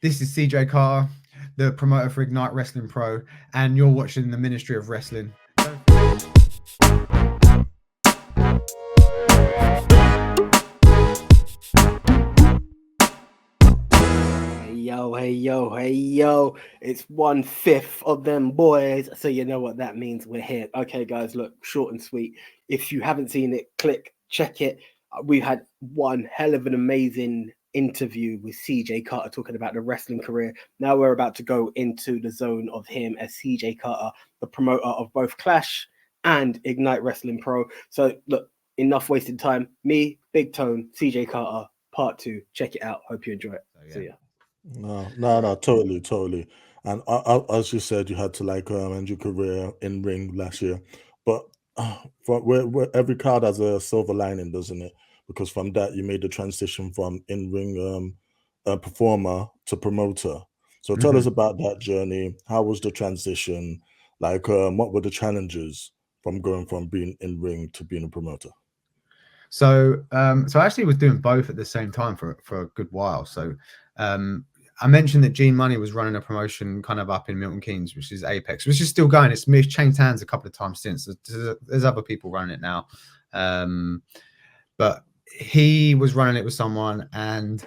This is CJ Carter, the promoter for Ignite Wrestling Pro, and you're watching the Ministry of Wrestling. Hey yo, it's 1/5 of them boys, so you know what that means. We're here. Okay guys, look, short and sweet. If you haven't seen it, check it. We had one hell of an amazing interview with CJ Carter talking about the wrestling career. Now we're about to go into the zone of him as CJ Carter, the promoter of both Clash and Ignite Wrestling Pro. So look, enough wasted time. Me, Big Tone, CJ Carter, part 2. Check it out. Hope you enjoy it. See ya. No, totally. And as you said, you had to end your career in ring last year, but where every card has a silver lining, doesn't it? Because from that you made the transition from in ring performer to promoter. So tell us about that journey. How was the transition? What were the challenges from going from being in ring to being a promoter? So I actually was doing both at the same time for a good while. So I mentioned that Gene Money was running a promotion kind of up in Milton Keynes, which is Apex, which is still going. It's changed hands a couple of times since. There's other people running it now. But he was running it with someone, and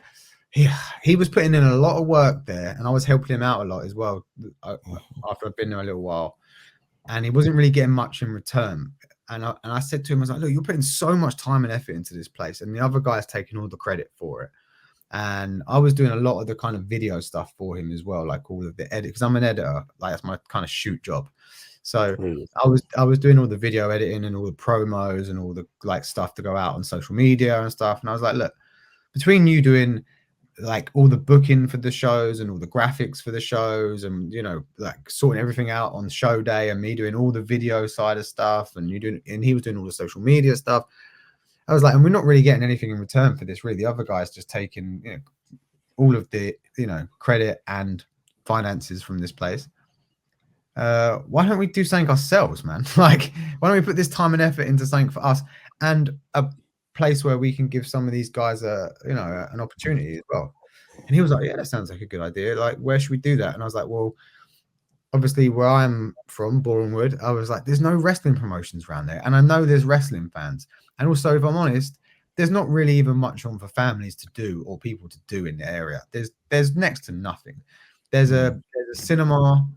he was putting in a lot of work there, and I was helping him out a lot as well after I've been there a little while. And he wasn't really getting much in return. And I said to him, I was like, look, you're putting so much time and effort into this place, and the other guy's taking all the credit for it. And I was doing a lot of the kind of video stuff for him as well, like all of the edit, because I'm an editor, like that's my kind of shoot job. So I was doing all the video editing and all the promos and all the stuff to go out on social media and stuff. And I was like, look, between you doing all the booking for the shows and all the graphics for the shows and sorting everything out on show day, and me doing all the video side of stuff, and he was doing all the social media stuff, I was like, and we're not really getting anything in return for this, really. The other guy's just taking all of the credit and finances from this place. Why don't we do something ourselves, man? Why don't we put this time and effort into something for us, and a place where we can give some of these guys an opportunity as well? And he was like, yeah, that sounds like a good idea. Where should we do that? And I was like, well, obviously where I'm from, Bournemouth, I was like, there's no wrestling promotions around there, and I know there's wrestling fans. And also, if I'm honest, there's not really even much on for families to do or people to do in the area. There's next to nothing. There's a cinema,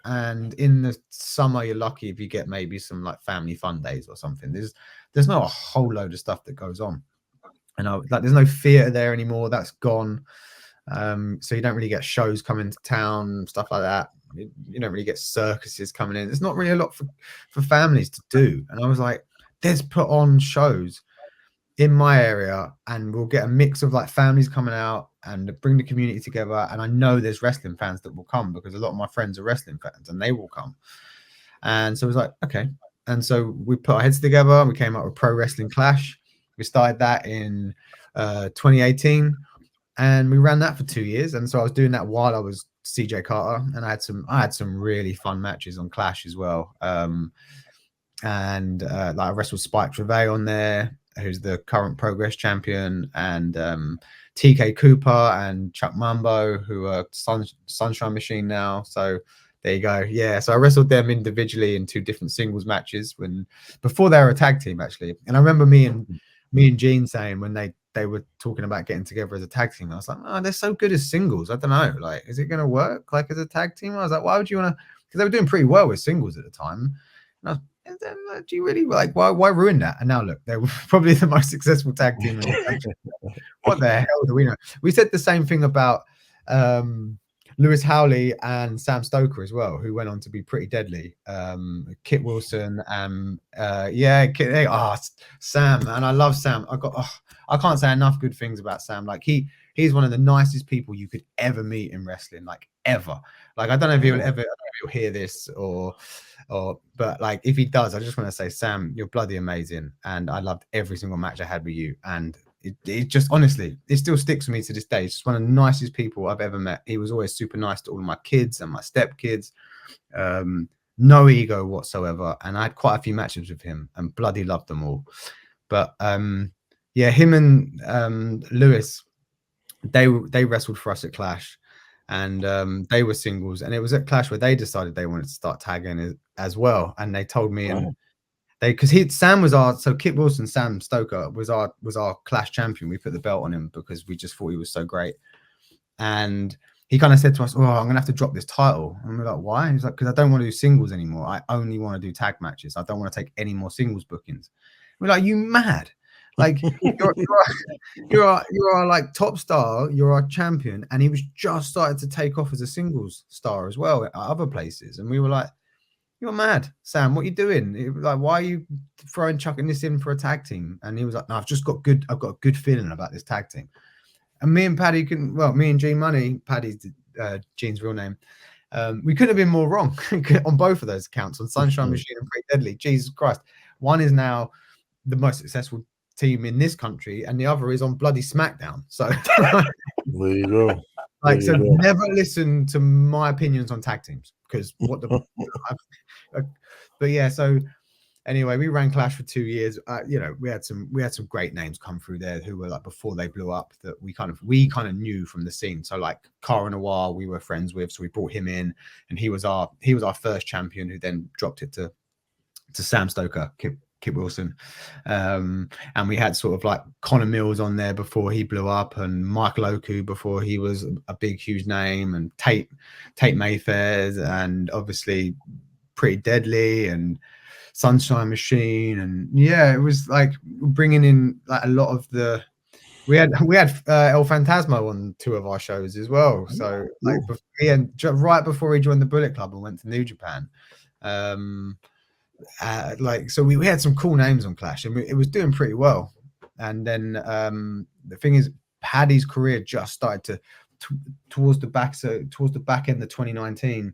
and in the summer you're lucky if you get maybe some family fun days or something. There's not a whole load of stuff that goes on, and there's no theater there anymore. That's gone. So you don't really get shows coming to town, stuff like that. You don't really get circuses coming in. There's not really a lot for families to do. And I was like, let's put on shows in my area, and we'll get a mix of families coming out and bring the community together. And I know there's wrestling fans that will come, because a lot of my friends are wrestling fans and they will come. And so it was like, okay. And so we put our heads together and we came up with Pro Wrestling Clash. We started that in 2018, and we ran that for 2 years. And so I was doing that while I was CJ Carter, and I had some really fun matches on Clash as well. I wrestled Spike Trevay on there, who's the current Progress champion, and TK Cooper and Chuck Mambo, who are Sunshine Machine now. So there you go. Yeah, so I wrestled them individually in 2 different singles matches before they were a tag team, actually. And I remember me and Gene saying, when they were talking about getting together as a tag team, I was like, oh, they're so good as singles. I don't know, is it going to work as a tag team? I was like, why would you want to? Because they were doing pretty well with singles at the time. And I was, do you really why ruin that? And now look, they were probably the most successful tag team in the country. What the hell do we know? We said the same thing about Lewis Howley and Sam Stoker as well, who went on to be pretty deadly. Kit Wilson and Sam, and I love Sam. I can't say enough good things about Sam. He's one of the nicest people you could ever meet in wrestling, ever. I don't know if he'll hear this but if he does, I just want to say, Sam, you're bloody amazing, and I loved every single match I had with you. And it just, honestly, it still sticks with me to this day. It's just one of the nicest people I've ever met. He was always super nice to all of my kids and my stepkids. No ego whatsoever, and I had quite a few matches with him and bloody loved them all. But him and Lewis, they wrestled for us at Clash, and they were singles, and it was at Clash where they decided they wanted to start tagging as well, and they told me, and because Sam was so Kit Wilson, Sam Stoker was our Clash champion. We put the belt on him because we just thought he was so great, and he kind of said to us, "Oh, I'm gonna have to drop this title." And we're like, "Why?" He's like, "Because I don't want to do singles anymore. I only want to do tag matches. I don't want to take any more singles bookings." We're like, "You mad? Like you're our like top star, you're our champion," and he was just starting to take off as a singles star as well at other places, and we were like, "You're mad, Sam. What are you doing? Like, why are you chucking this in for a tag team?" And he was like, "No, I've got a good feeling about this tag team." And me and Paddy me and G Money, Paddy's Gene's real name, we couldn't have been more wrong on both of those accounts, on Sunshine Machine and Pretty Deadly. Jesus Christ. One is now the most successful team in this country, and the other is on bloody SmackDown. So there you go. Like, so never listen to my opinions on tag teams, because what the but yeah, so anyway, we ran Clash for 2 years. You know, we had some great names come through there who were like before they blew up, that we kind of knew from the scene. So like Cara Noir, we were friends with, so we brought him in, and he was our first champion, who then dropped it to Sam Stoker, Kit Wilson, and we had sort of like Connor Mills on there before he blew up, and Michael Oku before he was a big huge name, and Tate Mayfair, and obviously Pretty Deadly and Sunshine Machine, and yeah, it was like bringing in like a lot of the. We had El Fantasmo on 2 of our shows as well. So like right before he joined the Bullet Club and went to New Japan. Like, so we had some cool names on Clash, and it was doing pretty well. And then the thing is, Paddy's career just started towards the back end of 2019.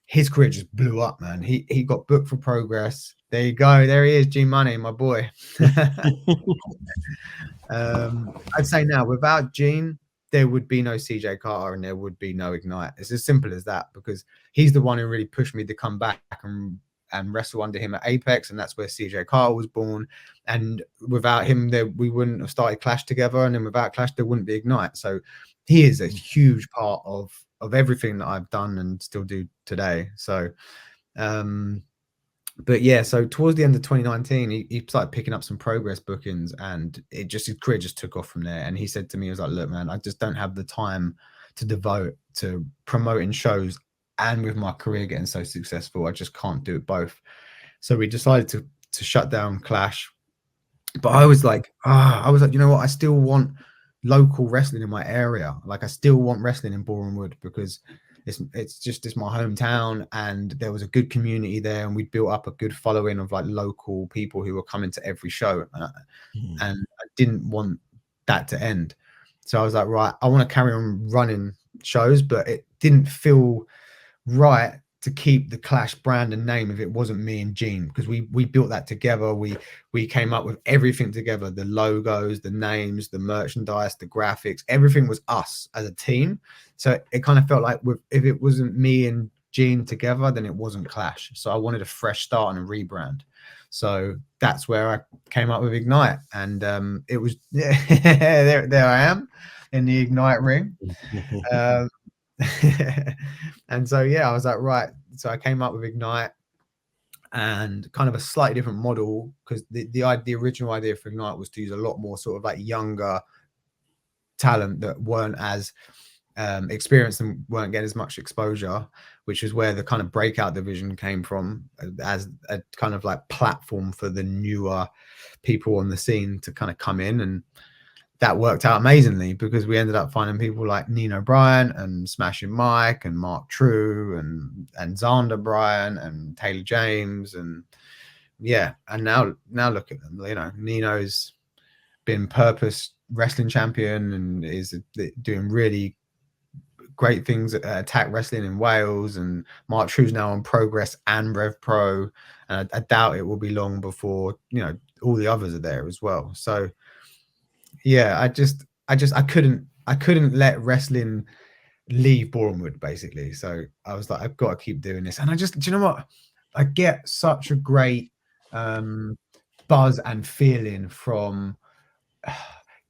His career just blew up, man. He got booked for Progress. There you go. There he is, G Money, my boy. I'd say now, without Gene, there would be no CJ Carter and there would be no Ignite. It's as simple as that, because he's the one who really pushed me to come back and wrestle under him at Apex, and that's where CJ Carter was born. And without him, we wouldn't have started Clash together, and then without Clash, there wouldn't be Ignite. So he is a huge part of everything that I've done and still do today. So but yeah, so towards the end of 2019, he started picking up some Progress bookings, and his career just took off from there. And he said to me, he was like, "Look, man, I just don't have the time to devote to promoting shows, and with my career getting so successful, I just can't do it both." So we decided to shut down Clash. But I was like, you know what? I still want local wrestling in my area. Like, I still want wrestling in Boreham Wood, because it's my hometown, and there was a good community there, and we built up a good following of like local people who were coming to every show, and I didn't want that to end. So I was like, right, I want to carry on running shows, but it didn't feel right to keep the Clash brand and name if it wasn't me and Gene, because we built that together. We came up with everything together, the logos, the names, the merchandise, the graphics, everything was us as a team. So it kind of felt like if it wasn't me and Gene together, then it wasn't Clash. So I wanted a fresh start and a rebrand. So that's where I came up with Ignite, and it was there I am in the Ignite ring. And so yeah, I was like, right, so I came up with Ignite, and kind of a slightly different model, because the original idea for Ignite was to use a lot more sort of like younger talent that weren't as experienced and weren't getting as much exposure, which is where the kind of breakout division came from, as a kind of like platform for the newer people on the scene to kind of come in. And that worked out amazingly, because we ended up finding people like Nino Bryan and Smashing Mike and Mark True and Xander Bryan and Taylor James, and yeah, and now look at them. You know, Nino's been Purpose Wrestling Champion and is doing really great things at Attack Wrestling in Wales, and Mark True's now on Progress and Rev Pro, and I doubt it will be long before, you know, all the others are there as well. So yeah, I couldn't let wrestling leave Boreham Wood, basically. So I was like, I've got to keep doing this. And do you know what? I get such a great buzz and feeling from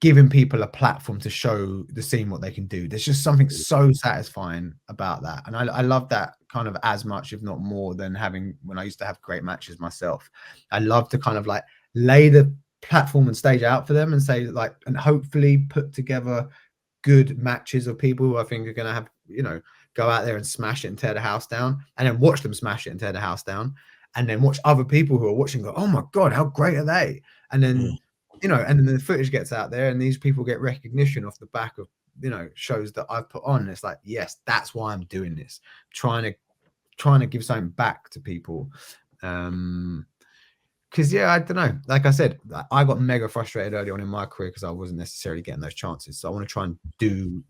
giving people a platform to show the scene what they can do. There's just something so satisfying about that, and I love that kind of as much, if not more, than having when I used to have great matches myself. I love to kind of like lay the platform and stage out for them and say like, and hopefully put together good matches of people who I think are going to have, you know, go out there and smash it and tear the house down, and then watch them smash it and tear the house down, and then watch other people who are watching go, oh my God, how great are they? And then, you know, and then the footage gets out there and these people get recognition off the back of, you know, shows that I've put on. And it's like, yes, that's why I'm doing this, trying to give something back to people. Because yeah, I don't know, like I said, I got mega frustrated early on in my career because I wasn't necessarily getting those chances, so I want to try and do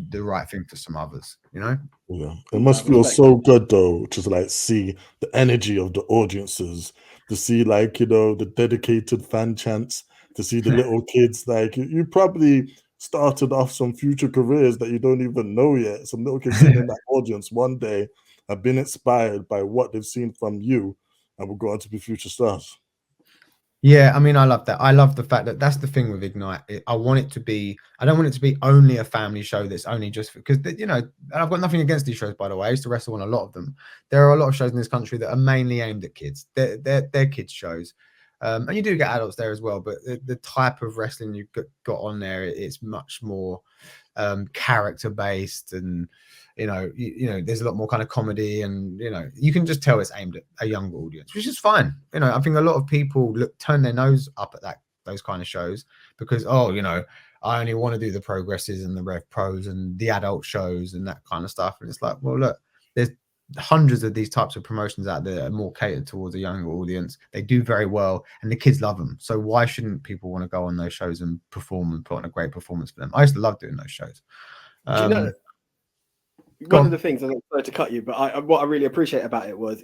the right thing for some others, you know. Yeah, it must feel so good though, just like see the energy of the audiences, to see like, you know, the dedicated fan chants, to see the little kids. Like you probably started off some future careers that you don't even know yet. Some little kids sitting in that audience one day have been inspired by what they've seen from you and will go on to be future stars. Yeah, I mean, I love that. I love the fact that that's the thing with Ignite. I want it to be, I don't want it to be only a family show that's only just because, you know, and I've got nothing against these shows, by the way. I used to wrestle on a lot of them. There are a lot of shows in this country that are mainly aimed at kids. They're kids shows. And you do get adults there as well, but the type of wrestling you've got on there, it's much more character based, and you know there's a lot more kind of comedy, and you know you can just tell it's aimed at a younger audience, which is fine. You know, I think a lot of people turn their nose up at those kind of shows because, oh, you know, I only want to do the progresses and the Rev Pros and the adult shows and that kind of stuff. And it's like, well, look, there's hundreds of these types of promotions out there that are more catered towards a younger audience. They do very well and the kids love them, so why shouldn't people want to go on those shows and perform and put on a great performance for them? I used to love doing those shows. Do you know, one of the things, I'm sorry to cut you, but what I really appreciate about it was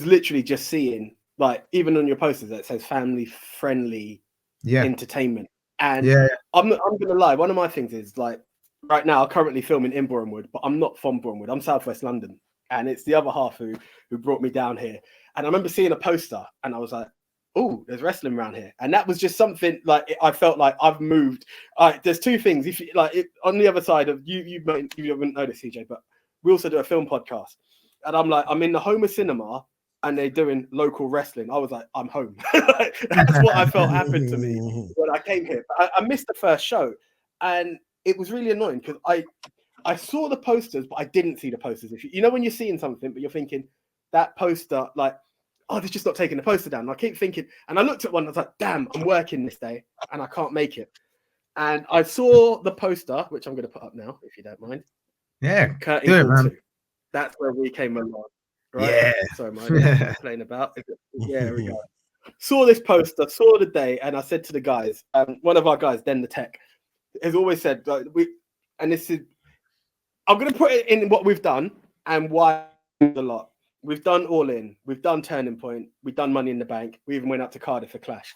literally just seeing, like, even on your posters that says family friendly entertainment. And I'm gonna lie, one of my things is, like, right now I'm currently filming in Bournemouth, but I'm not from Bournemouth, I'm Southwest London, and it's the other half who brought me down here. And I remember seeing a poster and I was like, oh, there's wrestling around here. And that was just something, like, I felt like I've moved. There's two things. If you like, on the other side of you wouldn't know this, CJ, but we also do a film podcast. And I'm like, I'm in the home of cinema and they're doing local wrestling. I was like, I'm home. That's what I felt happened to me when I came here. But I missed the first show, and it was really annoying because I saw the posters, but I didn't see the posters. If you know, when you're seeing something, but you're thinking that poster, like, oh, they're just not taking the poster down. And I keep thinking, and I looked at one, and I was like, damn, I'm working this day and I can't make it. And I saw the poster, which I'm going to put up now, if you don't mind. Yeah, Curtain do it, Call man. 2. That's where we came along. Right? Yeah. Sorry, my playing about. Yeah, here we go. Saw this poster, saw the day, and I said to the guys, one of our guys, Den the Tech, has always said, I'm going to put it in what we've done and why a lot. We've done All In, we've done Turning Point, we've done Money in the Bank, we even went up to Cardiff for Clash.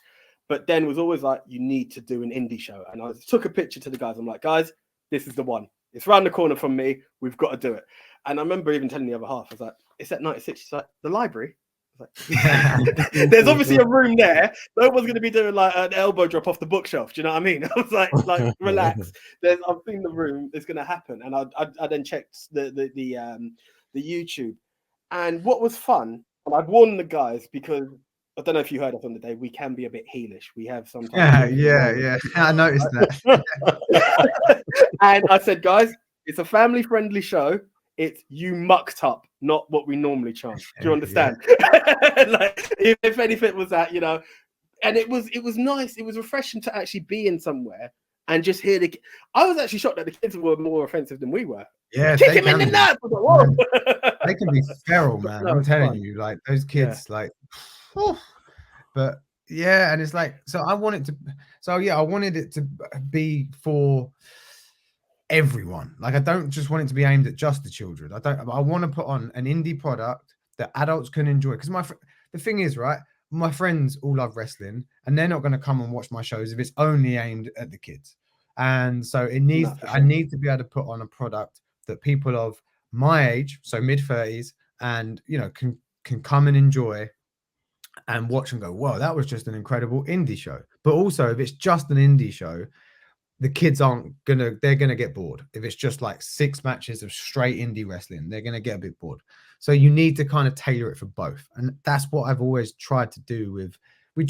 But Den was always like, you need to do an indie show. And I took a picture to the guys. I'm like, guys, this is the one. It's around the corner from me. We've got to do it. And I remember even telling the other half, I was like, it's at 96. She's like, the library? I was like, there's obviously a room there. No one's going to be doing like an elbow drop off the bookshelf. Do you know what I mean? I was like, relax. I've seen the room. It's going to happen. And I then checked the YouTube. And what was fun, and I've warned the guys, because I don't know if you heard us on the day, we can be a bit heelish. We have sometimes. Yeah. I noticed that. And I said, guys, it's a family-friendly show. It's you mucked up, not what we normally chant. Do you understand? Yeah. Like, if anything was that, you know, and it was nice. It was refreshing to actually be in somewhere and just hear I was actually shocked that the kids were more offensive than we were. Yeah, kick him in the nuts. They can be feral, man. I'm telling you, like those kids, like, but yeah, and it's like, I wanted it to be for everyone. Like, I don't just want it to be aimed at just the children. I want to put on an indie product that adults can enjoy. Because the thing is, right, my friends all love wrestling, and they're not going to come and watch my shows if it's only aimed at the kids. And so I need to be able to put on a product that people of my age, so mid-30s, and you know, can come and enjoy and watch and go, whoa, that was just an incredible indie show. But also, if it's just an indie show, the kids they're gonna get bored. If it's just like 6 matches of straight indie wrestling, they're gonna get a bit bored. So you need to kind of tailor it for both, and that's what I've always tried to do with. We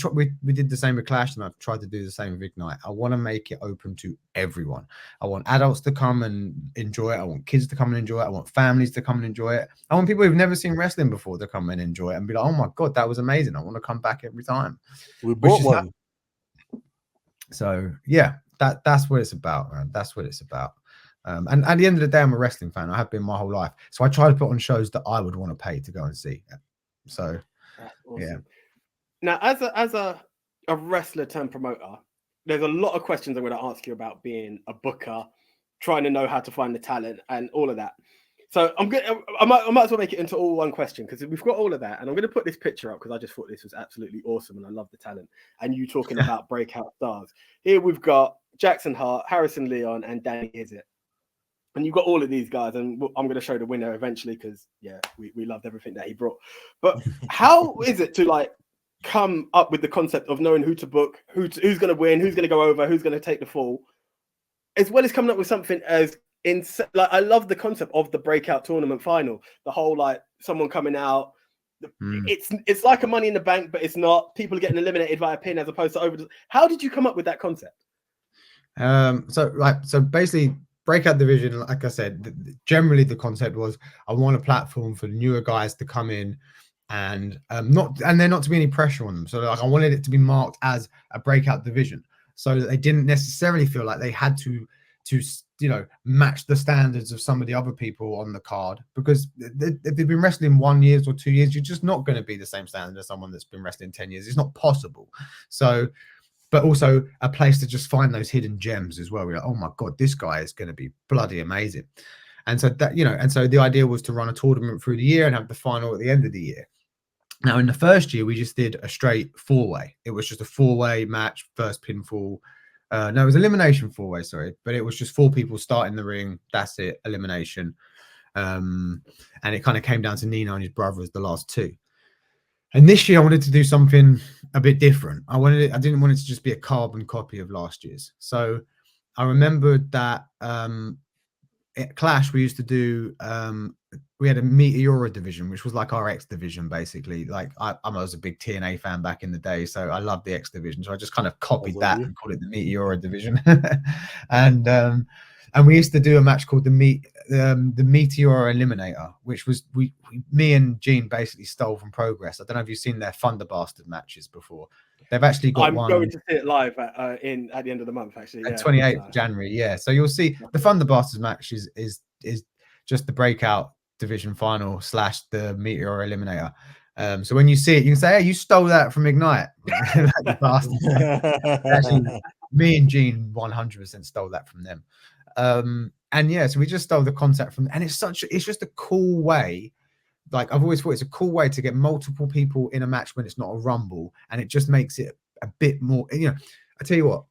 did the same with Clash, and I've tried to do the same with Ignite. I want to make it open to everyone. I want adults to come and enjoy it. I want kids to come and enjoy it. I want families to come and enjoy it. I want people who've never seen wrestling before to come and enjoy it and be like, "Oh my god, that was amazing! I want to come back every time." We bought one. So yeah, that's what it's about, man. That's what it's about. And at the end of the day, I'm a wrestling fan. I have been my whole life. So I try to put on shows that I would want to pay to go and see. So that's awesome. yeah. Now, as a wrestler turned promoter, there's a lot of questions I'm going to ask you about being a booker, trying to know how to find the talent and all of that. So I might as well make it into all one question, because we've got all of that, and I'm going to put this picture up because I just thought this was absolutely awesome and I love the talent. And you talking about breakout stars. Here we've got Jackson Hart, Harrison Leon, and Danny Izzet. And you've got all of these guys, and I'm going to show the winner eventually because we loved everything that he brought. But how is it to like come up with the concept of knowing who to book, who's going to win, who's going to go over, who's going to take the fall, as well as coming up with something as like, I love the concept of the breakout tournament final, the whole like someone coming out. It's like a Money in the Bank, but it's not. People are getting eliminated via pin as opposed to over. How did you come up with that concept? So basically, breakout division, like I said, generally the concept was I want a platform for newer guys to come in and there not to be any pressure on them. So like I wanted it to be marked as a breakout division, so that they didn't necessarily feel like they had to match the standards of some of the other people on the card, because if they've been wrestling 1 year or 2 years, you're just not going to be the same standard as someone that's been wrestling 10 years. It's not possible. So, but also a place to just find those hidden gems as well. We're like, oh my god, this guy is going to be bloody amazing. And so that, and so the idea was to run a tournament through the year and have the final at the end of the year. Now, in the first year, we just did a straight 4-way. It was just a 4-way match, first pinfall. No, it was elimination 4-way, sorry. But it was just 4 people starting the ring. That's it, elimination. And it kind of came down to Nino and his brother as the last 2. And this year, I wanted to do something a bit different. I didn't want it to just be a carbon copy of last year's. So I remembered that at Clash, we used to do we had a Meteora division, which was like our X division, basically. Like I was a big TNA fan back in the day, so I loved the X division. So I just kind of copied that and called it the Meteora division. And we used to do a match called the Meteora Eliminator, which was me and Gene basically stole from Progress. I don't know if you've seen their Thunder Bastard matches before. They've actually got one. I'm going to see it live at the end of the month, actually. 28th of January. Yeah. So you'll see the Thunder Bastards match is just the breakout division final / the Meteor Eliminator. So when you see it, you can say, "Hey, you stole that from Ignite." Actually, me and Gene 100% stole that from them. And yeah, so we just stole the concept from, and it's just a cool way. Like I've always thought it's a cool way to get multiple people in a match when it's not a rumble, and it just makes it a bit more, I tell you what,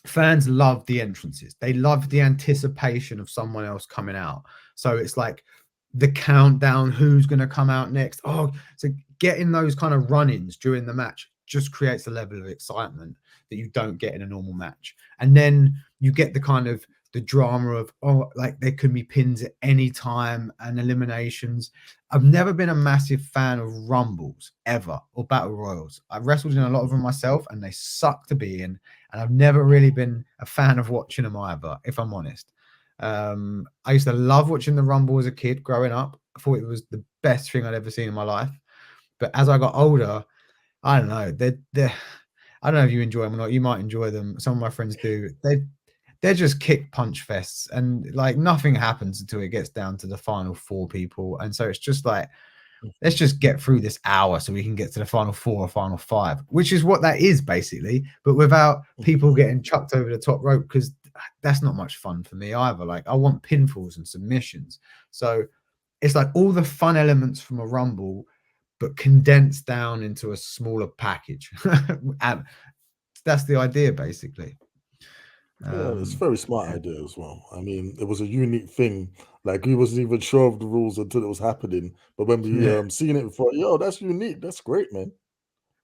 fans love the entrances. They love the anticipation of someone else coming out. So it's like the countdown, who's going to come out next. Oh, so getting those kind of run-ins during the match just creates a level of excitement that you don't get in a normal match. And then you get the kind of the drama of, like there could be pins at any time and eliminations. I've never been a massive fan of rumbles ever, or battle royals. I've wrestled in a lot of them myself and they suck to be in. And I've never really been a fan of watching them either, if I'm honest. I used to love watching the rumble as a kid growing up. I thought it was the best thing I'd ever seen in my life. But as I got older, I don't know. I don't know if you enjoy them or not. You might enjoy them. Some of my friends do. They're just kick punch fests, and like nothing happens until it gets down to the final 4 people. And so it's just like, let's just get through this hour so we can get to the final 4 or final 5, which is what that is basically, but without people getting chucked over the top rope, because that's not much fun for me either. Like I want pinfalls and submissions. So it's like all the fun elements from a rumble, but condensed down into a smaller package. And that's the idea basically. Yeah, it's a very smart idea as well. I mean, it was a unique thing. Like we wasn't even sure of the rules until it was happening. But when we seen it before, that's unique. That's great, man.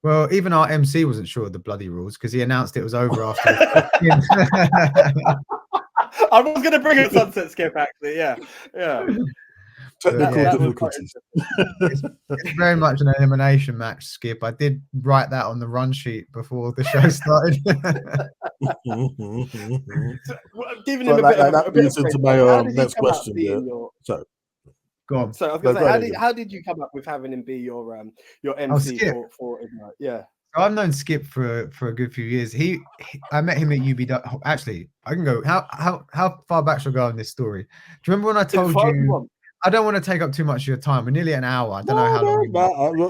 Well, even our MC wasn't sure of the bloody rules because he announced it was over after the I was going to bring a sunset skip, actually. Yeah. Technical yeah, difficulties. it's very much an elimination match, Skip. I did write that on the run sheet before the show started. So, giving So him that a bit leads of into credit, my how did he next come out question. being Yeah. your? So, Go on. So I was no, going to go say, ahead again. how did you come up with having him be your MC Skip. for Ignite? Yeah. So I've known Skip for a good few years. I met him at UBW. Actually, I can go. How far back shall I go on this story? Do you remember when I told you? I don't want to take up too much of your time. We're nearly an hour. I don't know how long.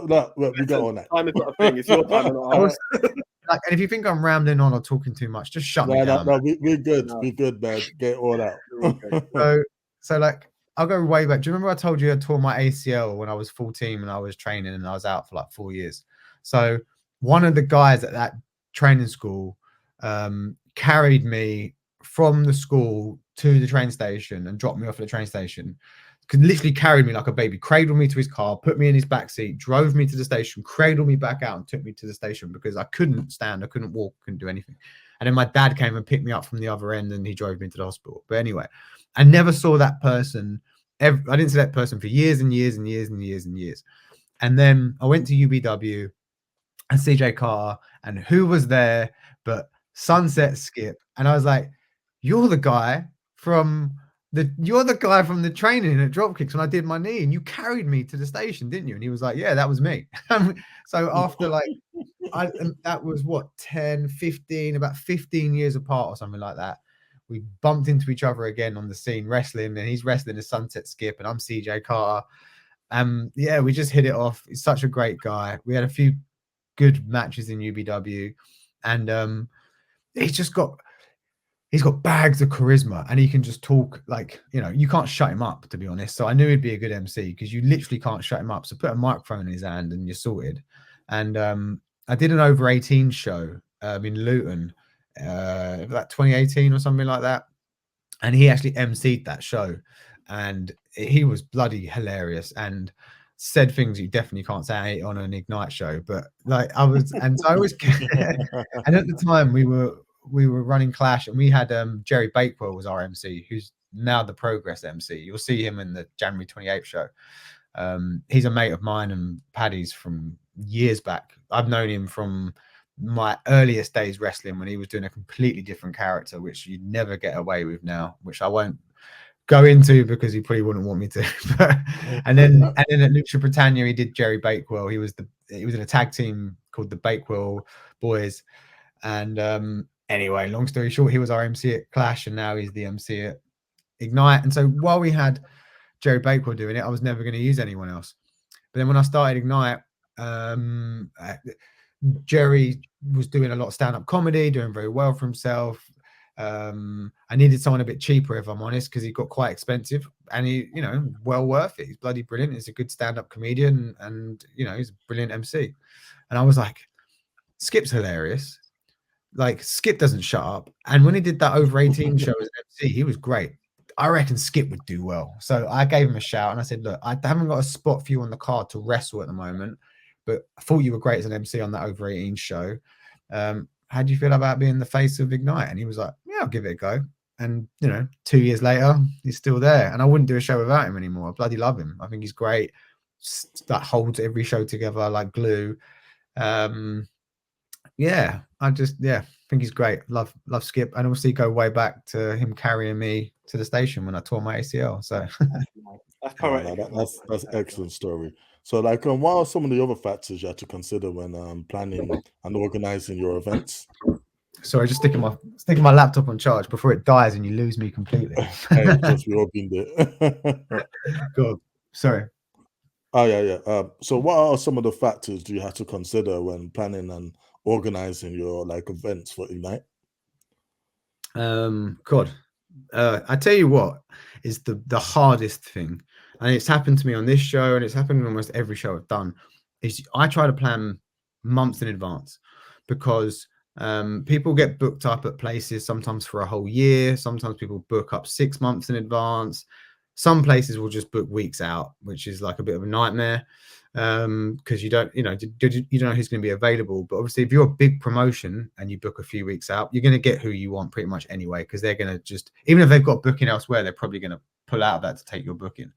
No, we got on that. Time is not a thing. It's your time and not ours. And if you think I'm rambling on or talking too much, just shut me down. No, we're good. No. We're good, man. Get all out. So like, I'll go way back. Do you remember I told you I tore my ACL when I was 14 and I was training and I was out for like 4 years? So one of the guys at that training school carried me from the school to the train station and dropped me off at the train station. Literally carried me like a baby, cradled me to his car, put me in his back seat, drove me to the station, cradled me back out and took me to the station because I couldn't stand, I couldn't walk, couldn't do anything. And then my dad came and picked me up from the other end and he drove me to the hospital. But anyway, I never saw that person. I didn't see that person for years and years and years and years and years. And then I went to UBW and CJ Carter, and who was there but Sunset Skip? And I was like, you're the guy from the training at Dropkicks when I did my knee, and you carried me to the station, didn't you? And he was like, yeah, that was me. So after like, that was what, 10, 15, about 15 years apart or something like that. We bumped into each other again on the scene wrestling, and he's wrestling as Sunset Skip and I'm CJ Carter. Yeah, we just hit it off. He's such a great guy. We had a few good matches in UBW, and he's got bags of charisma, and he can just talk like, you can't shut him up, to be honest. So I knew he'd be a good MC because you literally can't shut him up. So put a microphone in his hand and you're sorted. And I did an over 18 show in Luton, like 2018 or something like that, and he actually MC'd that show, and he was bloody hilarious and said things you definitely can't say on an Ignite show. But like I was, and so I always and at the time we were running Clash, and we had Jerry Bakewell was our MC, who's now the Progress MC. You'll see him in the January 28th show. He's a mate of mine and Paddy's from years back. I've known him from my earliest days wrestling when he was doing a completely different character, which you'd never get away with now, which I won't go into because he probably wouldn't want me to. and then at Lucha Britannia, he did Jerry Bakewell. He was in a tag team called the Bakewell Boys. And anyway, long story short, he was our MC at Clash, and now he's the MC at Ignite. And so while we had Jerry Bakewell doing it, I was never going to use anyone else. But then when I started Ignite, Jerry was doing a lot of stand-up comedy, doing very well for himself. I needed someone a bit cheaper, if I'm honest, because he got quite expensive, and he, well worth it. He's bloody brilliant. He's a good stand-up comedian, and he's a brilliant MC. And I was like, Skip's hilarious. Like, Skip doesn't shut up. And when he did that over 18 show as an MC, he was great. I reckon Skip would do well. So I gave him a shout and I said, look, I haven't got a spot for you on the card to wrestle at the moment, but I thought you were great as an MC on that over 18 show. How do you feel about being the face of Ignite? And he was like, yeah, I'll give it a go. And 2 years later, he's still there. And I wouldn't do a show without him anymore. I bloody love him. I think he's great. That holds every show together like glue. Yeah, I think he's great. Love Skip, and also go way back to him carrying me to the station when I tore my ACL. So that's correct. That's excellent story. So, like, what are some of the other factors you have to consider when planning and organizing your events? Sorry, just sticking my laptop on charge before it dies and you lose me completely. Hey, just we all been there. God, sorry. Oh yeah. So, what are some of the factors do you have to consider when planning and organizing your events for Ignite? God, I tell you what is the hardest thing, and it's happened to me on this show, and it's happened in almost every show I've done, is I try to plan months in advance, because people get booked up at places sometimes for a whole year. Sometimes people book up 6 months in advance. Some places will just book weeks out, which is like a bit of a nightmare, because you don't know who's going to be available. But obviously, if you're a big promotion and you book a few weeks out, you're going to get who you want pretty much anyway, because they're going to just, even if they've got booking elsewhere, they're probably going to pull out of that to take your booking.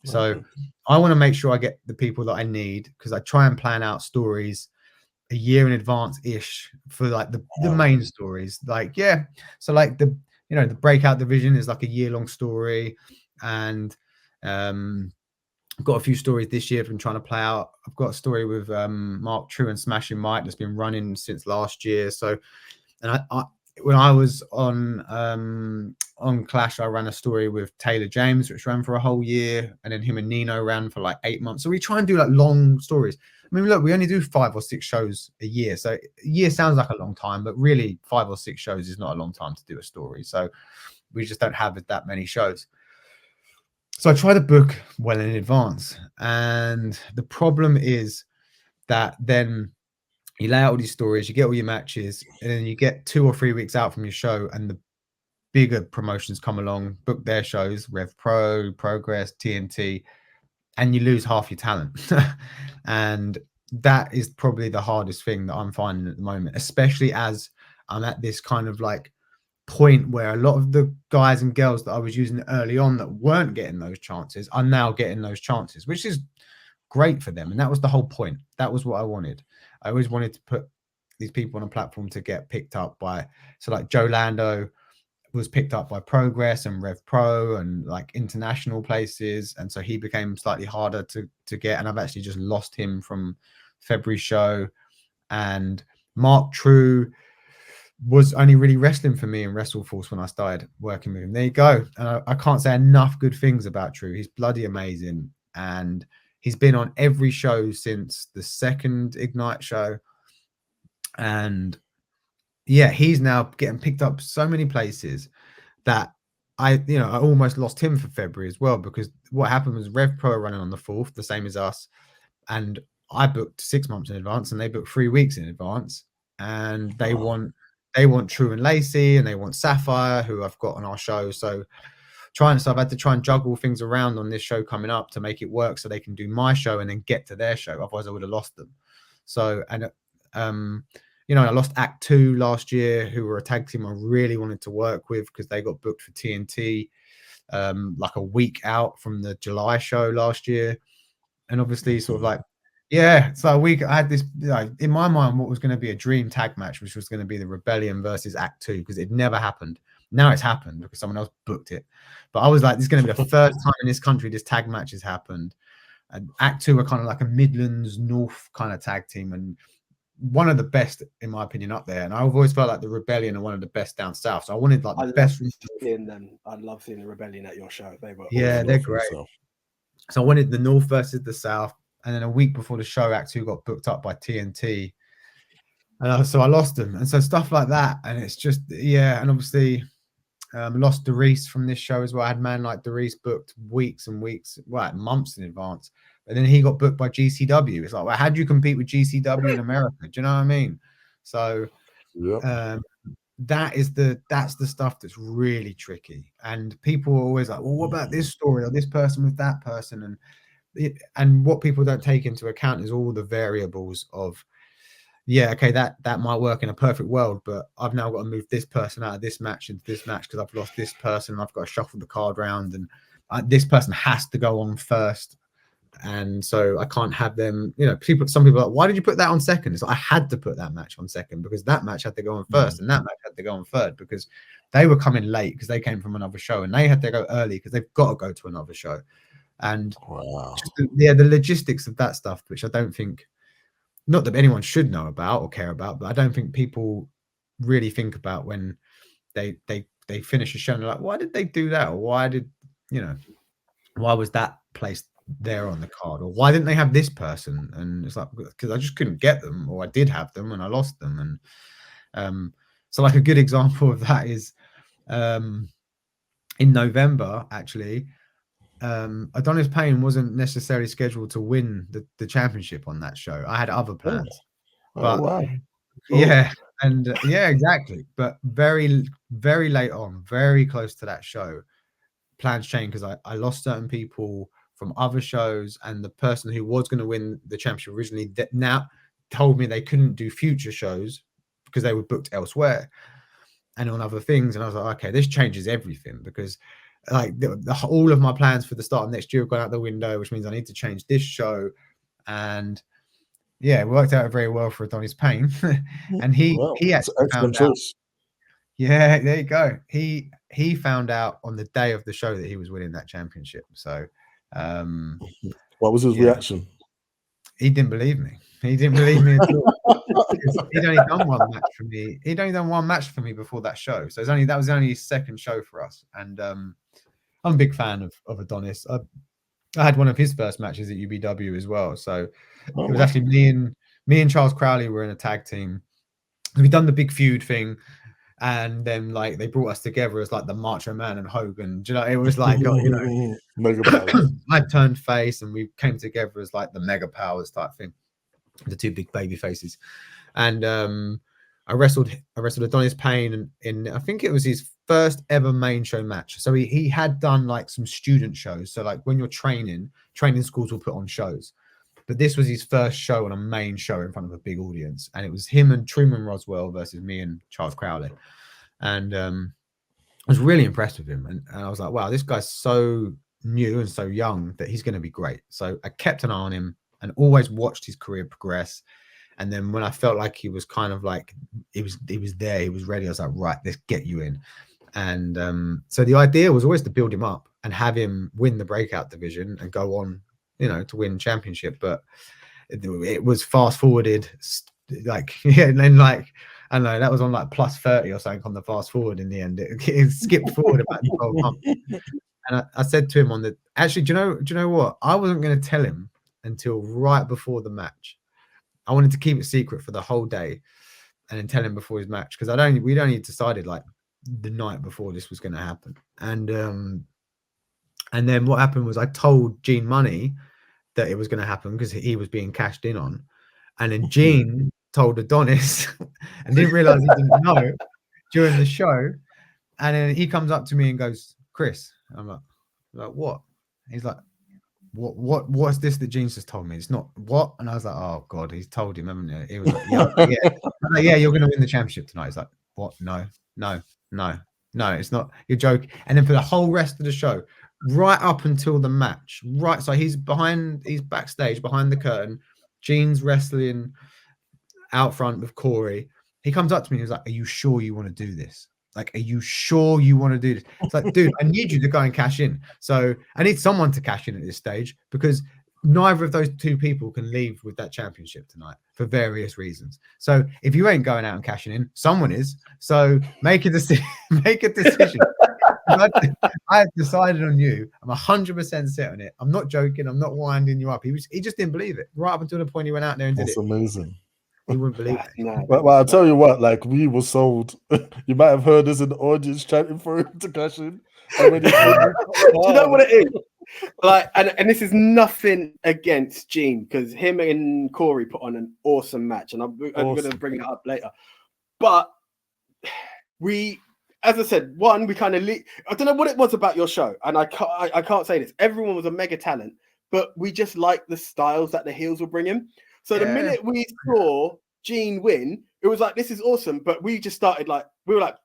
So I want to make sure I get the people that I need, because I try and plan out stories a year in advance ish for like the main stories. Like, yeah, so like the breakout division is like a year-long story, and I've got a few stories this year I've been trying to play out. I've got a story with Mark True and Smashing Mike that's been running since last year. So, and I when I was on Clash, I ran a story with Taylor James, which ran for a whole year, and then him and Nino ran for like 8 months. So we try and do like long stories. I mean, look, we only do 5 or 6 shows a year. So a year sounds like a long time, but really 5 or 6 shows is not a long time to do a story. So we just don't have that many shows. So I try to book well in advance. And the problem is that then you lay out all these stories, you get all your matches, and then you get 2 or 3 weeks out from your show, and the bigger promotions come along, book their shows, Rev Pro, Progress, TNT, and you lose half your talent. And that is probably the hardest thing that I'm finding at the moment, especially as I'm at this kind of like point where a lot of the guys and girls that I was using early on that weren't getting those chances are now getting those chances, which is great for them. And that was the whole point. That was what I wanted. I always wanted to put these people on a platform to get picked up by, so like Joe Lando was picked up by Progress and Rev Pro and like international places, and so he became slightly harder to get, and I've actually just lost him from February show. And Mark True was only really wrestling for me in WrestleForce when I started working with him. There you go. And I can't say enough good things about True. He's bloody amazing, and he's been on every show since the second Ignite show. And yeah, he's now getting picked up so many places that I almost lost him for February as well, because what happened was Rev Pro are running on the 4th, the same as us. And I booked 6 months in advance, and they booked 3 weeks in advance. And they want True and Lacey, and they want Sapphire, who I've got on our show. So I've had to try and juggle things around on this show coming up to make it work so they can do my show and then get to their show. Otherwise I would have lost them. So, and I lost Act 2 last year, who were a tag team I really wanted to work with, because they got booked for TNT like a week out from the July show last year. And obviously sort of like, yeah, so a week I had this, in my mind, what was going to be a dream tag match, which was going to be the Rebellion versus Act 2, because it never happened. Now it's happened because someone else booked it. But I was like, this is going to be the first time in this country this tag match has happened. And Act 2 are kind of like a Midlands North kind of tag team, and one of the best, in my opinion, up there. And I've always felt like the Rebellion are one of the best down south. So I wanted like the best. Seeing them. I love seeing the Rebellion at your show. They were they're great. So I wanted the North versus the South. And then a week before the show, Act 2 got booked up by TNT. And so I lost them. And so stuff like that. And it's just, yeah. And obviously lost Darius from this show as well. I had man like Darius booked weeks and weeks, months in advance. But then he got booked by GCW. It's like, well, how do you compete with GCW in America? Do you know what I mean? So that's the stuff that's really tricky. And people are always like, well, what about this story or this person with that person? And what people don't take into account is all the variables of, that might work in a perfect world, but I've now got to move this person out of this match into this match because I've lost this person, and I've got to shuffle the card round, and this person has to go on first, and so I can't have them. Some people are like, why did you put that on second? It's like, I had to put that match on second because that match had to go on first, and that match had to go on third, because they were coming late because they came from another show, and they had to go early because they've got to go to another show. And the logistics of that stuff, which I don't think, not that anyone should know about or care about, but I don't think people really think about when they finish a show and they're like, why did they do that? Or why was that placed there on the card? Or why didn't they have this person? And it's like, because I just couldn't get them, or I did have them and I lost them. And so like a good example of that is in November, actually, Adonis Payne wasn't necessarily scheduled to win the championship on that show. I had other plans. Yeah, and exactly. But very, very late on, very close to that show, plans changed because I lost certain people from other shows, and the person who was going to win the championship originally now told me they couldn't do future shows because they were booked elsewhere and on other things. And I was like, okay, this changes everything, because like all of my plans for the start of next year have gone out the window, which means I need to change this show. And yeah, it worked out very well for Adonis Payne. And he actually found out. Yeah, there you go. He found out on the day of the show that he was winning that championship. So what was his reaction? He didn't believe me. He didn't believe me at all. He'd only done one match for me. He'd only done one match for me before that show. So that was only his second show for us. And I'm a big fan of Adonis. I had one of his first matches at UBW as well. So it was actually me and Charles Crowley were in a tag team. We'd done the big feud thing, and then like they brought us together as like the Macho Man and Hogan. Do you know, it was like Mega Powers. I turned face, and we came together as like the Mega Powers type thing, the two big baby faces. And I wrestled Adonis Payne in I think it was his first ever main show match. So he had done like some student shows. So like when you're training schools will put on shows. But this was his first show on a main show in front of a big audience. And it was him and Truman Roswell versus me and Charles Crowley. And I was really impressed with him. And I was like, wow, this guy's so new and so young that he's going to be great. So I kept an eye on him and always watched his career progress. And then when I felt like he was kind of like, he was there, he was ready, I was like, right, let's get you in. And so the idea was always to build him up and have him win the breakout division and go on, you know, to win championship. But it was fast forwarded, like, yeah, and then like, I don't know, that was on like plus 30 or something on the fast forward in the end. It skipped forward about 12 months. And I said to him actually, do you know what? I wasn't going to tell him until right before the match. I wanted to keep it secret for the whole day and then tell him before his match, because we'd only decided like the night before this was going to happen. And then what happened was I told Gene Money that it was going to happen because he was being cashed in on. And then Gene told Adonis and didn't realize he didn't know during the show. And then he comes up to me and goes, Chris, I'm like, what? He's like, what's this that Gene's just told me? It's not what? And I was like, oh God, he's told him, haven't you? He was like, yeah. I'm like, yeah, you're going to win the championship tonight. He's like, what? No, it's not. You're joking. And then for the whole rest of the show, right up until the match, right? So he's backstage behind the curtain. Gene's wrestling out front with Corey. He comes up to me and he's like, are you sure you want to do this? Like, are you sure you want to do this? It's like, dude, I need you to go and cash in. So I need someone to cash in at this stage, because neither of those two people can leave with that championship tonight for various reasons. So if you ain't going out and cashing in, someone is. So make a decision. Make a decision. I have decided on you. I'm 100% set on it. I'm not joking. I'm not winding you up. He just didn't believe it right up until the point he went out there and did it. That's amazing. He wouldn't believe it. No. Well, I'll tell you what, like, we were sold. You might have heard us in the audience chanting for him to cash in. Do you know what it is? Like, and this is nothing against Gene, because him and Corey put on an awesome match, and I'm going to bring it up later. But we, as I said, we kind of I don't know what it was about your show, and I can't say this. Everyone was a mega talent, but we just liked the styles that the heels were bringing. So the minute we saw Gene win, it was like, this is awesome. But we just started like, we were like,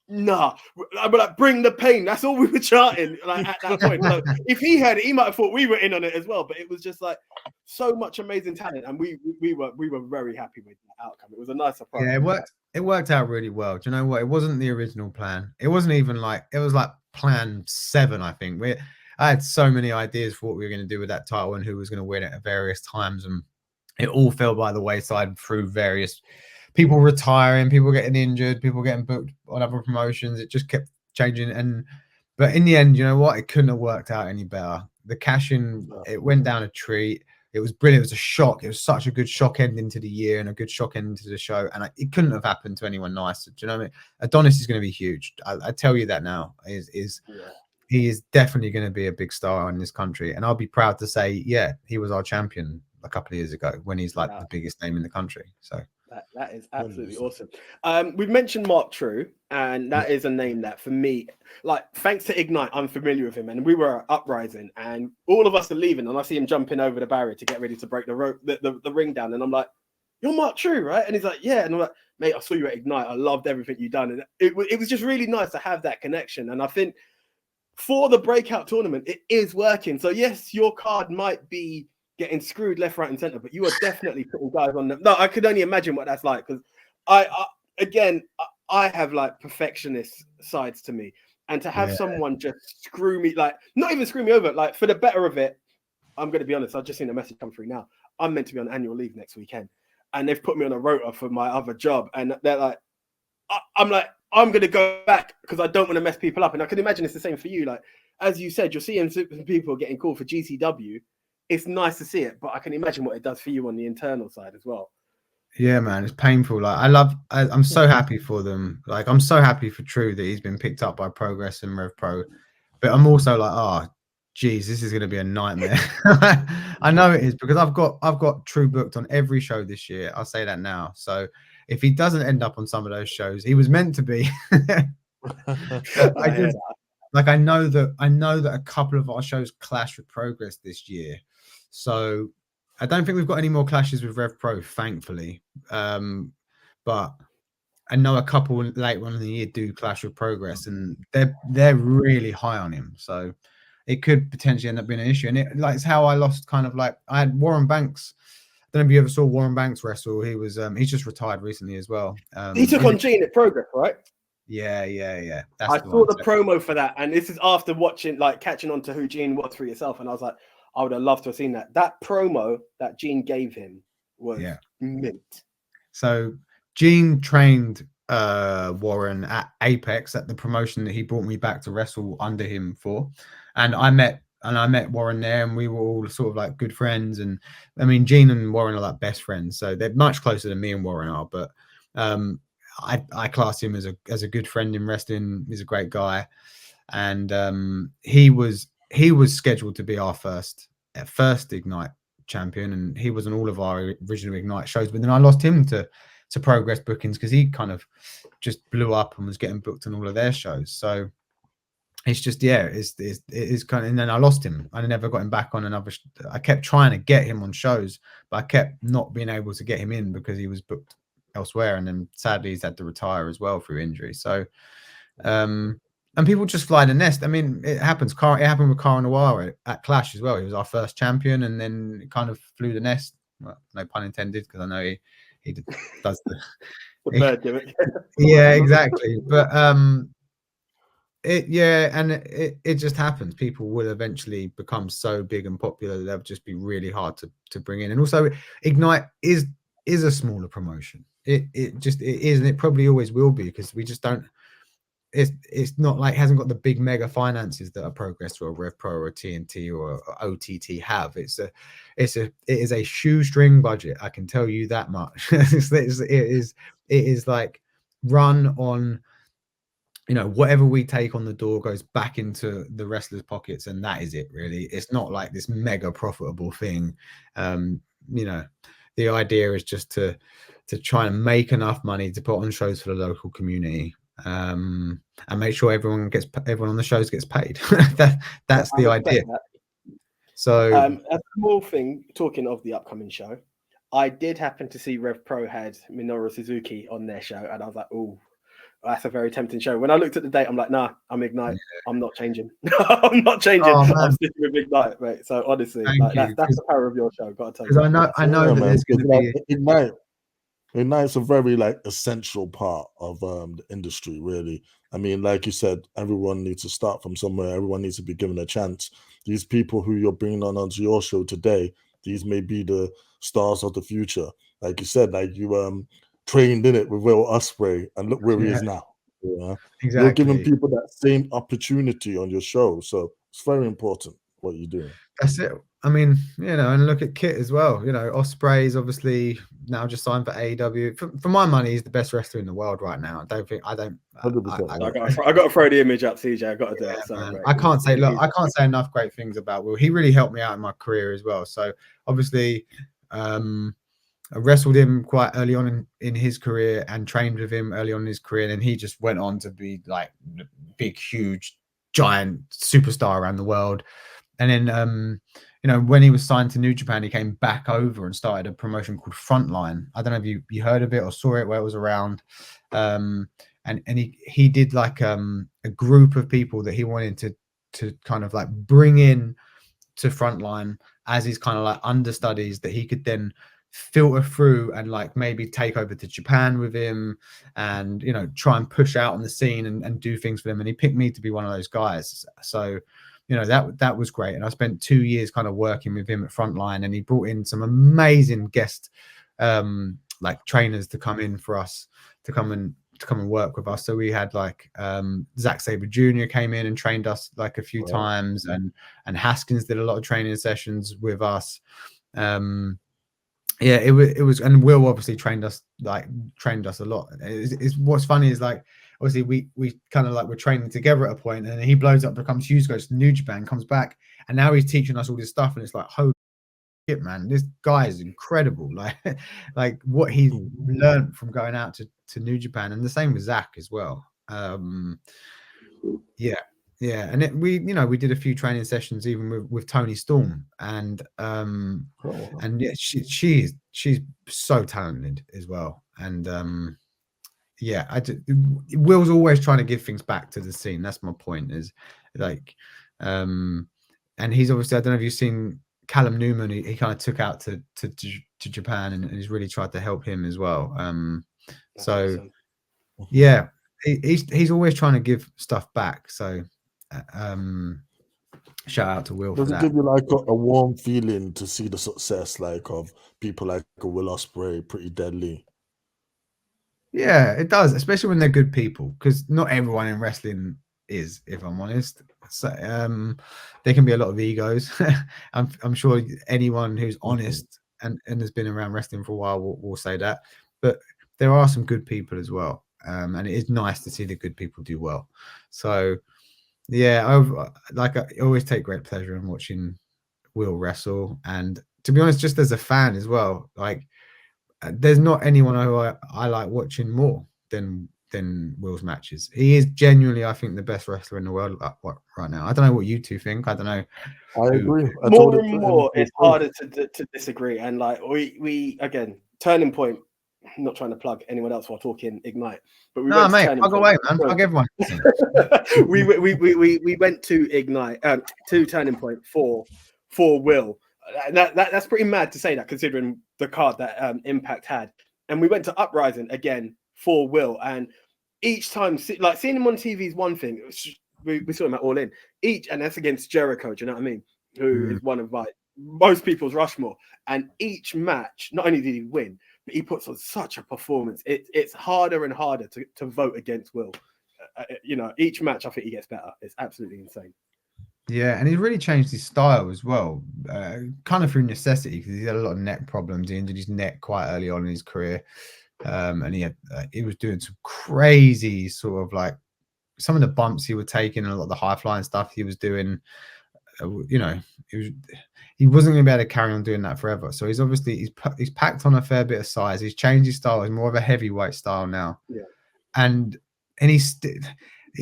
nah. We're like, bring the pain. That's all we were chanting like at that point. So if he had it, he might have thought we were in on it as well. But it was just like so much amazing talent, and we were very happy with that outcome. It was a nice surprise. Yeah, it worked out really well. Do you know what? It wasn't the original plan. It wasn't even like, it was like plan 7, I think. I had so many ideas for what we were going to do with that title and who was going to win it at various times, and it all fell by the wayside through various people retiring, people getting injured, people getting booked on other promotions. It just kept changing. But in the end, you know what? It couldn't have worked out any better. The cash-in, it went down a treat. It was brilliant. It was a shock. It was such a good shock ending to the year and a good shock ending to the show. And it couldn't have happened to anyone nicer. Do you know what I mean? Adonis is going to be huge. I tell you that now. He is definitely going to be a big star in this country. And I'll be proud to say, yeah, he was our champion a couple of years ago when he's like the biggest name in the country. So That is absolutely 100%. awesome. We've mentioned Mark True, and that is a name that for me, like thanks to Ignite, I'm familiar with him. And we were at Uprising, and all of us are leaving, and I see him jumping over the barrier to get ready to break the ring down, and I'm like, "You're Mark True, right?" And he's like, "Yeah," and I'm like, "Mate, I saw you at Ignite. I loved everything you've done," and it was just really nice to have that connection. And I think for the breakout tournament, it is working. So yes, your card might be getting screwed left, right, and center, but you are definitely putting guys on them. No, I could only imagine what that's like, because I have like perfectionist sides to me, and to have someone just screw me, like not even screw me over, like for the better of it. I'm going to be honest. I've just seen a message come through now. I'm meant to be on annual leave next weekend, and they've put me on a rota for my other job, and they're like, I'm like, I'm going to go back because I don't want to mess people up. And I can imagine it's the same for you. Like, as you said, you're seeing people getting called for GCW. It's nice to see it, but I can imagine what it does for you on the internal side as well. Yeah, man, it's painful. Like, I'm so happy for them. Like, I'm so happy for True that he's been picked up by Progress and Rev Pro. But I'm also like, oh, geez, this is going to be a nightmare. I know it is, because I've got True booked on every show this year. I'll say that now. So if he doesn't end up on some of those shows, he was meant to be. I know that a couple of our shows clash with Progress this year. So I don't think we've got any more clashes with Rev Pro, thankfully. But I know a couple later on in the year do clash with Progress, and they're really high on him. So it could potentially end up being an issue. And it's how I lost kind of like, I had Warren Banks. I don't know if you ever saw Warren Banks wrestle. He was he's just retired recently as well. He took on Gene at Progress, right? Yeah. I saw the promo for that, and this is after watching, like, catching on to who Gene was for yourself, and I was like, I would have loved to have seen that. That promo that Gene gave him was mint. So Gene trained Warren at Apex, at the promotion that he brought me back to wrestle under him for, and I met Warren there, and we were all sort of like good friends. And I mean, Gene and Warren are like best friends, so they're much closer than me and Warren are. But I class him as a good friend in wrestling. He's a great guy, and he was scheduled to be our first Ignite champion, and he was on all of our original Ignite shows. But then I lost him to Progress bookings, because he kind of just blew up and was getting booked on all of their shows. So it's just, it is kind of, and then I lost him. I never got him back on another. I kept trying to get him on shows, but I kept not being able to get him in because he was booked elsewhere, and then sadly he's had to retire as well through injury. So and people just fly the nest. I mean, it happens. It happened with Cara Noir at Clash as well. He was our first champion, and then it kind of flew the nest. Well, no pun intended, because I know he does the bird gimmick. Yeah, exactly. But it just happens. People will eventually become so big and popular that they'll just be really hard to bring in. And also, Ignite is a smaller promotion. It is, and it probably always will be, because we just don't. It's not like, it hasn't got the big mega finances that a Progress or a Rev Pro or a TNT or OTT have. It is a shoestring budget. I can tell you that much. it is like run on, whatever we take on the door goes back into the wrestlers' pockets, and that is it, really. It's not like this mega profitable thing. The idea is just to try and make enough money to put on shows for the local community, and make sure everyone on the shows gets paid. That's the idea. So a small thing, talking of the upcoming show, I did happen to see Rev Pro had Minoru Suzuki on their show, and I was like, oh, that's a very tempting show. When I looked at the date, I'm like, nah, I'm Ignite. I'm not changing. I'm not changing. I'm sticking with Ignite, mate. So honestly, that's the power of your show. Got to tell you. Because I know that there's going to be Ignite's a very essential part of the industry, really. I mean, like you said, everyone needs to start from somewhere. Everyone needs to be given a chance. These people who you're bringing onto your show today, these may be the stars of the future. Like you said, like you trained in it with Will Ospreay, and look where he is now. Exactly. You're giving people that same opportunity on your show, so it's very important what you're doing. That's it. I mean, and look at Kit as well. Ospreay's obviously now just signed for AEW. For my money, he's the best wrestler in the world right now. I don't. 100%. I got to throw the image up, CJ. I got to do it. Sorry, I can't say enough great things about Will. He really helped me out in my career as well. So obviously, wrestled him quite early on in his career and trained with him early on in his career. And he just went on to be like big, huge, giant superstar around the world. And then, you know, when he was signed to New Japan, he came back over and started a promotion called Frontline. I don't know if you heard of it or saw it where it was around. And he did like a group of people that he wanted to kind of like bring in to Frontline as his kind of like understudies that he could then filter through and like maybe take over to Japan with him and, you know, try and push out on the scene and do things for him. And he picked me to be one of those guys. So, you know, that was great. And I spent 2 years kind of working with him at Frontline, and he brought in some amazing guest like trainers to come in for us to come and work with us. So we had like Zack Sabre Jr. came in and trained us like a few times, and Haskins did a lot of training sessions with us. Yeah, it was, and Will obviously trained us a lot. It's what's funny is like obviously we kind of like we're training together at a point, and he blows up, becomes huge, goes to New Japan, comes back, and now he's teaching us all this stuff, and it's like, holy shit, man, this guy is incredible. Like what he learned from going out to New Japan, and the same with Zach as well. Yeah, and we did a few training sessions even with Tony Storm, and yeah, she's so talented as well, and yeah, Will's always trying to give things back to the scene. That's my point. Is like, and he's obviously, I don't know if you've seen Callum Newman. He kind of took out to Japan, and he's really tried to help him as well. So awesome. Yeah, he's always trying to give stuff back. So shout out to Will. Does for it that. give you like a warm feeling to see the success like of people like Will Ospreay, Pretty Deadly? Yeah, it does, especially when they're good people, because not everyone in wrestling is, if I'm honest. So there can be a lot of egos. I'm sure anyone who's honest and has been around wrestling for a while will say that. But there are some good people as well, and it is nice to see the good people do well. So yeah, I always take great pleasure in watching Will wrestle, and to be honest, just as a fan as well, like there's not anyone who I like watching more than Will's matches. He is genuinely, I think, the best wrestler in the world right now. I don't know what you two think. I don't know. I agree. More and more, it's harder to disagree. And like we again, turning point. I'm not trying to plug anyone else while talking Ignite, but we went to Turning Point. Away, man. Plug everyone. we went to Ignite, to Turning Point for Will. That's pretty mad to say that, considering the card that Impact had. And we went to Uprising again for Will, and each time, like seeing him on TV is one thing. We saw him at All In, and that's against Jericho. Do you know what I mean? Who is one of like most people's Rushmore. And each match, not only did he win, but he puts on such a performance. It's harder and harder to vote against Will. Each match I think he gets better. It's absolutely insane. Yeah, and he's really changed his style as well, kind of through necessity, because he had a lot of neck problems. He injured his neck quite early on in his career, and he was doing some crazy sort of like some of the bumps he was taking, and a lot of the high flying stuff he was doing. He wasn't going to be able to carry on doing that forever. So he's obviously he's packed on a fair bit of size. He's changed his style. He's more of a heavyweight style now. Yeah, and he's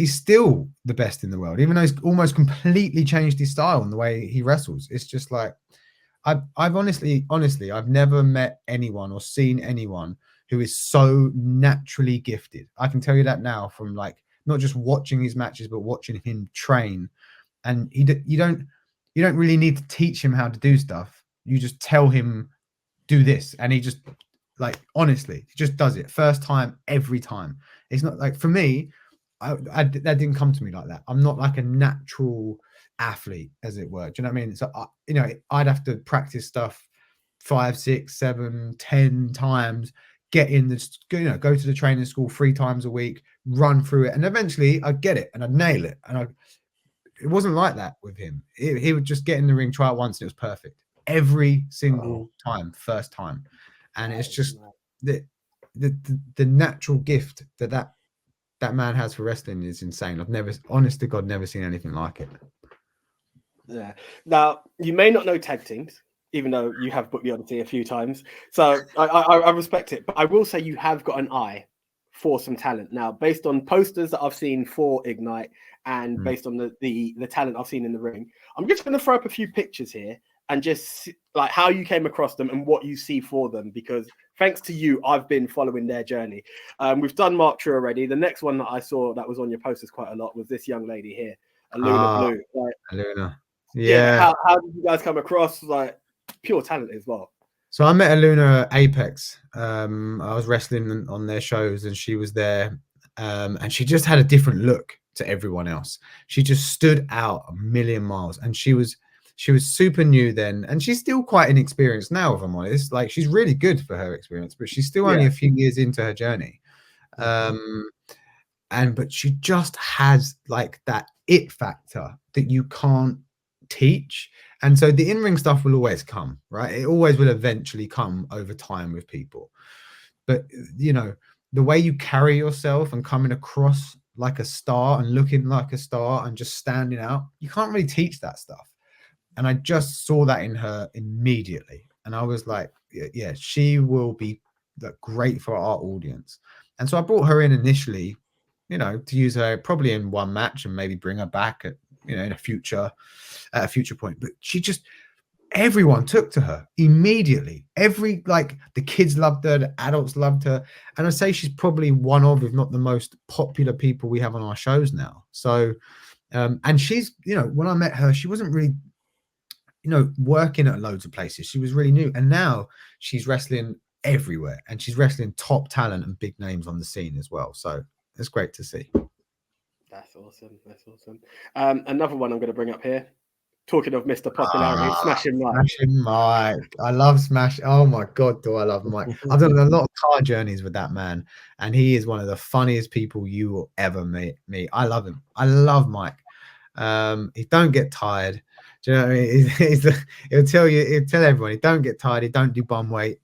still the best in the world, even though he's almost completely changed his style and the way he wrestles. It's just like I've honestly, I've never met anyone or seen anyone who is so naturally gifted. I can tell you that now from like not just watching his matches, but watching him train. And you don't really need to teach him how to do stuff. You just tell him do this, and he just like honestly he just does it first time every time. It's not like, for me, that didn't come to me like that. I'm not like a natural athlete, as it were. Do you know what I mean? So I'd have to practice stuff 5, 6, 7, 10 times, get in this, go to the training school 3 times a week, run through it, and eventually I'd get it and I'd nail it. And it wasn't like that with him. He would just get in the ring, try it once, and it was perfect every single time, first time. And it's just the natural gift that man has for wrestling is insane. I've never, honest to God, never seen anything like it. Yeah. Now, you may not know tag teams, even though you have booked the Odyssey a few times. So I respect it. But I will say you have got an eye for some talent. Now, based on posters that I've seen for Ignite and based on the talent I've seen in the ring, I'm just going to throw up a few pictures here and just like how you came across them and what you see for them, because thanks to you, I've been following their journey. We've done Mark True already. The next one that I saw that was on your posters quite a lot was this young lady here, Aluna Blue. Like, Aluna. Yeah. How did you guys come across? Like, pure talent as well. So I met Aluna at Apex. I was wrestling on their shows and she was there. And she just had a different look to everyone else. She just stood out a million miles, and she was super new then, and she's still quite inexperienced now, if I'm honest. Like, she's really good for her experience, but she's still only a few years into her journey. But she just has like that it factor that you can't teach. And so the in-ring stuff will always come, right? It always will eventually come over time with people. But, you know, the way you carry yourself and coming across like a star and looking like a star and just standing out, you can't really teach that stuff. And I just saw that in her immediately. And I was like, yeah, she will be great for our audience. And so I brought her in initially, you know, to use her probably in one match and maybe bring her back at, you know, at a future point. But she just, everyone took to her immediately. The kids loved her, the adults loved her. And I say she's probably one of, if not the most popular people we have on our shows now. So, and she's, you know, when I met her, she wasn't really, you know, working at loads of places. She was really new. And now she's wrestling everywhere, and she's wrestling top talent and big names on the scene as well. So it's great to see. That's awesome. That's awesome. Another one I'm going to bring up here. Talking of Mr. Popularity, Smashing Mike. Smashing Mike. I love Smash. Oh my God, do I love Mike. I've done a lot of car journeys with that man, and he is one of the funniest people you will ever meet. I love him. I love Mike. He don't get tired. Do you know what I mean? He'll tell everyone, he don't get tired. He don't do bum weight.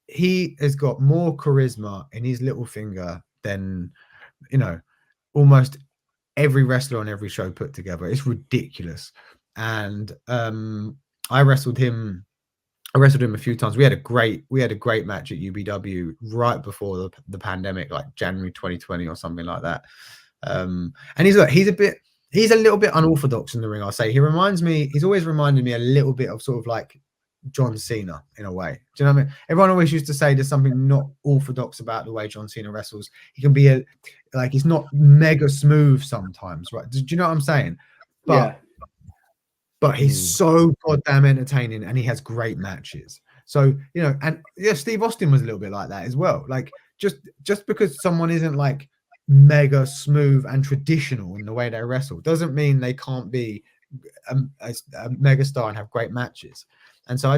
He has got more charisma in his little finger than, you know, almost every wrestler on every show put together. It's ridiculous. And I wrestled him a few times. We had a great match at UBW right before the pandemic, like January 2020 or something like that. And he's a little bit unorthodox in the ring, I'll say. He's always reminded me a little bit of sort of like John Cena in a way. Do you know what I mean? Everyone always used to say there's something not orthodox about the way John Cena wrestles. He can be he's not mega smooth sometimes, right? Do you know what I'm saying? But he's so goddamn entertaining, and he has great matches. So, you know, and yeah, Steve Austin was a little bit like that as well. Like, just because someone isn't like mega smooth and traditional in the way they wrestle doesn't mean they can't be a mega star and have great matches. And so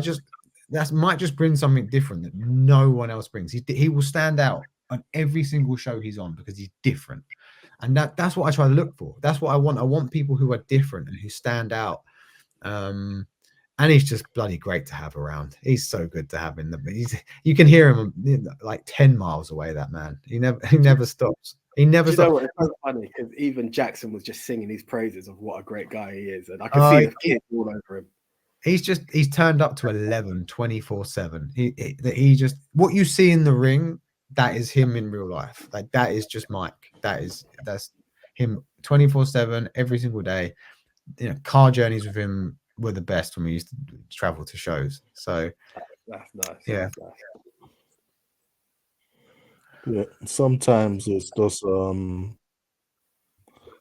that might just bring something different that no one else brings. He will stand out on every single show he's on because he's different. And that's what I try to look for. That's what I want. I want people who are different and who stand out. And he's just bloody great to have around. He's so good to have in the. You can hear him like 10 miles away. That man. He never stops. He never stops. You know what? It's so funny because even Jackson was just singing his praises of what a great guy he is, and I can see the kids all over him. He's turned up to 11 24/7. He just, what you see in the ring, that is him in real life. Like, that is just Mike. That's him 24/7 every single day. You know, car journeys with him were the best when we used to travel to shows. So that's nice. Yeah. That's nice. Yeah, sometimes it's just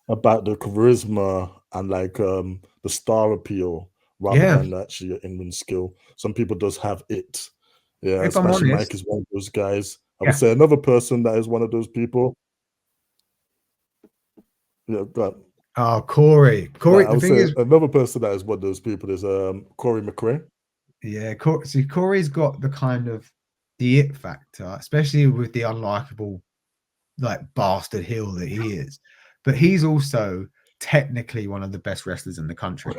about the charisma and like the star appeal rather than actually your in-ring skill. Some people just have it. Yeah, Smashing Mike is one of those guys. I would say another person that is one of those people. Yeah, Corey. I would say another person that is one of those people is Corey McRae. Yeah, see, Corey's got the kind of the it factor, especially with the unlikable, like, bastard heel that he is. But he's also technically one of the best wrestlers in the country.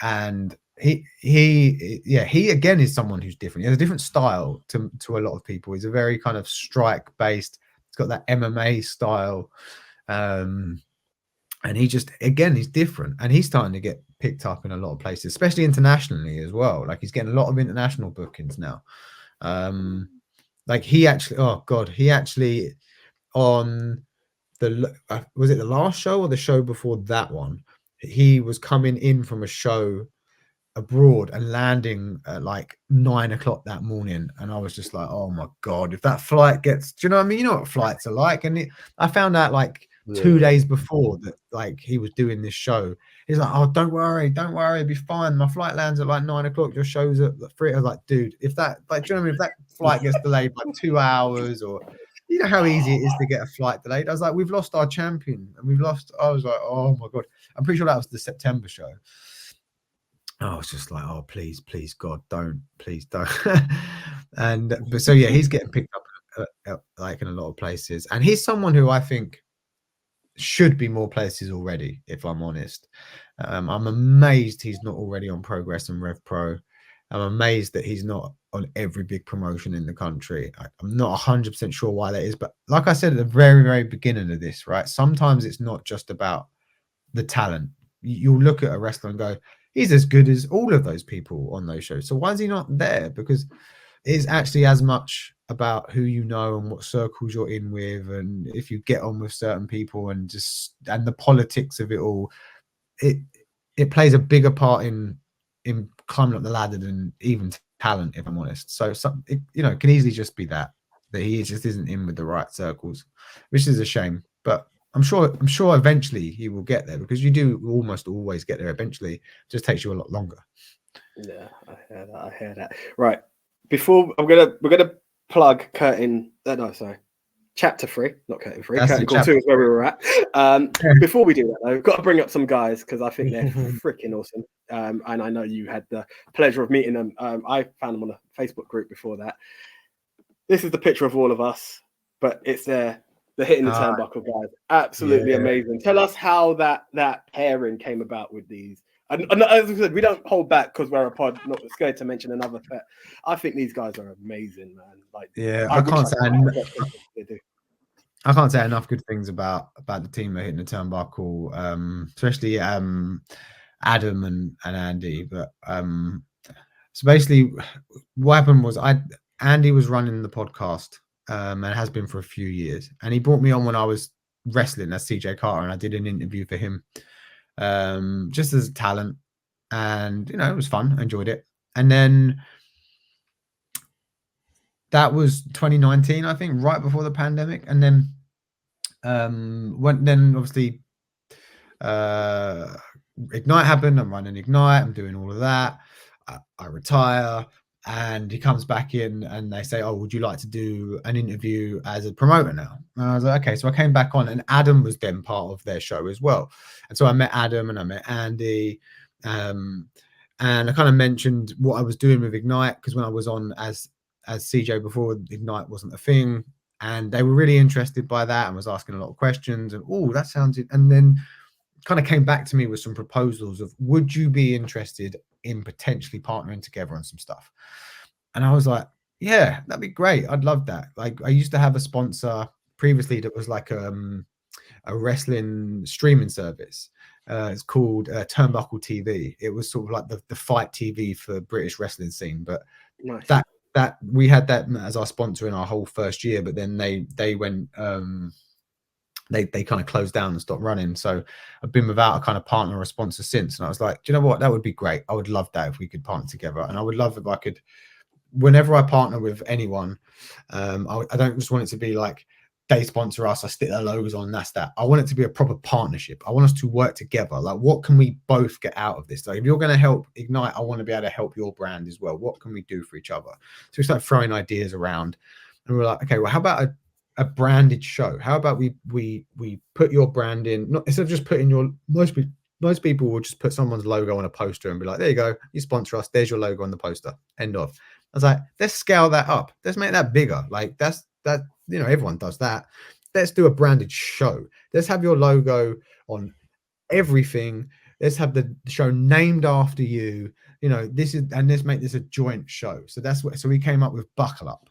And he again is someone who's different. He has a different style to a lot of people. He's a very kind of strike based. He's got that MMA style. And he just, again, he's different, and he's starting to get picked up in a lot of places, especially internationally as well. Like he's getting a lot of international bookings now. Like he actually, oh God, he actually on was it the last show or the show before that one? He was coming in from a show abroad and landing at like 9 o'clock that morning, and I was just like, oh my God, if that flight gets, do you know what I mean? You know what flights are like. And I found out like 2 days before that, like he was doing this show. He's like, oh, don't worry, it'll be fine, my flight lands at like 9 o'clock, your show's at 3. I was like, dude, if that, like, do you know what I mean, if that flight gets delayed by 2 hours, or you know how easy it is to get a flight delayed. I was like, we've lost our champion, and I was like, oh my God. I'm pretty sure that was the September show. I was just like, oh, please, God, please don't. But so yeah, he's getting picked up like in a lot of places, and he's someone who I think should be more places already, if I'm honest. I'm amazed he's not already on Progress and Rev Pro. I'm amazed that he's not on every big promotion in the country. I'm not 100% sure why that is, but like I said at the very, very beginning of this, right? Sometimes it's not just about the talent. You'll look at a wrestler and go, he's as good as all of those people on those shows. So why is he not there? Because it's actually as much about who you know and what circles you're in with, and if you get on with certain people, and the politics of it all. It plays a bigger part in climbing up the ladder than even talent, if I'm honest. So it can easily just be that he just isn't in with the right circles, which is a shame. But I'm sure eventually he will get there, because you do almost always get there eventually. It just takes you a lot longer. Yeah, I hear that. Right. Before we're gonna plug curtain. No, sorry. Chapter 3, not curtain 3. Curtain call 2 is where we were at. Before we do that, though, I've got to bring up some guys because I think they're freaking awesome. And I know you had the pleasure of meeting them. I found them on a Facebook group before that. This is the picture of all of us, but it's the hitting the turnbuckle guys. Absolutely amazing. Tell us how that pairing came about with these. And as I said, we don't hold back because we're a pod, not scared to mention another pet. I think these guys are amazing, man. Like, yeah, I can't say enough good things about the team that are hitting the turnbuckle, especially Adam and Andy. But so basically, what happened was Andy was running the podcast, and has been for a few years, and he brought me on when I was wrestling as CJ Carter, and I did an interview for him. Just as a talent, and it was fun. I enjoyed it. And then that was 2019, I think, right before the pandemic. And then obviously Ignite happened. I'm running Ignite, I'm doing all of that. I retire, and he comes back in, and they say, oh, would you like to do an interview as a promoter now? And I was like, okay. So I came back on, and Adam was then part of their show as well. And so I met Adam and I met Andy, and I kind of mentioned what I was doing with Ignite, because when I was on as CJ before, Ignite wasn't a thing, and they were really interested by that and was asking a lot of questions, and oh, that sounds it. And then kind of came back to me with some proposals of, would you be interested in potentially partnering together on some stuff? And I was like, yeah, that'd be great. I'd love that. Like, I used to have a sponsor previously that was like a wrestling streaming service. It's called Turnbuckle TV. It was sort of like the fight TV for British wrestling scene. But nice. that we had that as our sponsor in our whole first year, but then they went they kind of closed down and stopped running. So I've been without a kind of partner or sponsor since. And I was like, do you know what? That would be great. I would love that if we could partner together. And I would love if I could, whenever I partner with anyone, I don't just want it to be like they sponsor us, I stick their logos on, that's that. I want it to be a proper partnership. I want us to work together. Like, what can we both get out of this? Like, if you're going to help Ignite, I want to be able to help your brand as well. What can we do for each other? So we start throwing ideas around, and we're like, okay, well, how about a branded show? How about we put your brand in, not instead of just putting your, most people will just put someone's logo on a poster and be like, there you go, you sponsor us, there's your logo on the poster, end of. I was like, let's scale that up, let's make that bigger. Like, that everyone does that. Let's do a branded show. Let's have your logo on everything. Let's have the show named after you. And let's make this a joint show. So that's what. So we came up with Buckle Up,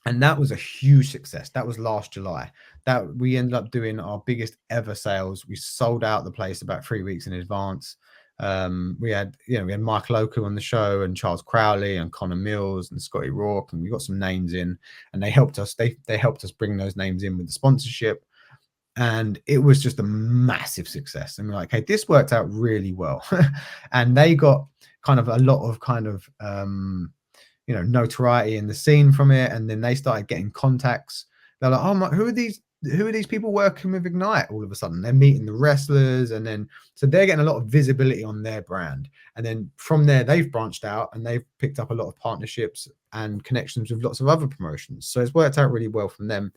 And that was a huge success. That was last July. That we ended up doing our biggest ever sales. We sold out the place about 3 weeks in advance. We had Mike Loco on the show, and Charles Crowley and Connor Mills and Scotty Rourke, and we got some names in, and they helped us. They helped us bring those names in with the sponsorship, and it was just a massive success. And we're like, hey, this worked out really well. And they got kind of a lot of kind of notoriety in the scene from it, and then they started getting contacts. They're like, oh my, who are these people working with Ignite? All of a sudden they're meeting the wrestlers, and then so they're getting a lot of visibility on their brand, and then from there they've branched out and they've picked up a lot of partnerships and connections with lots of other promotions. So it's worked out really well from them,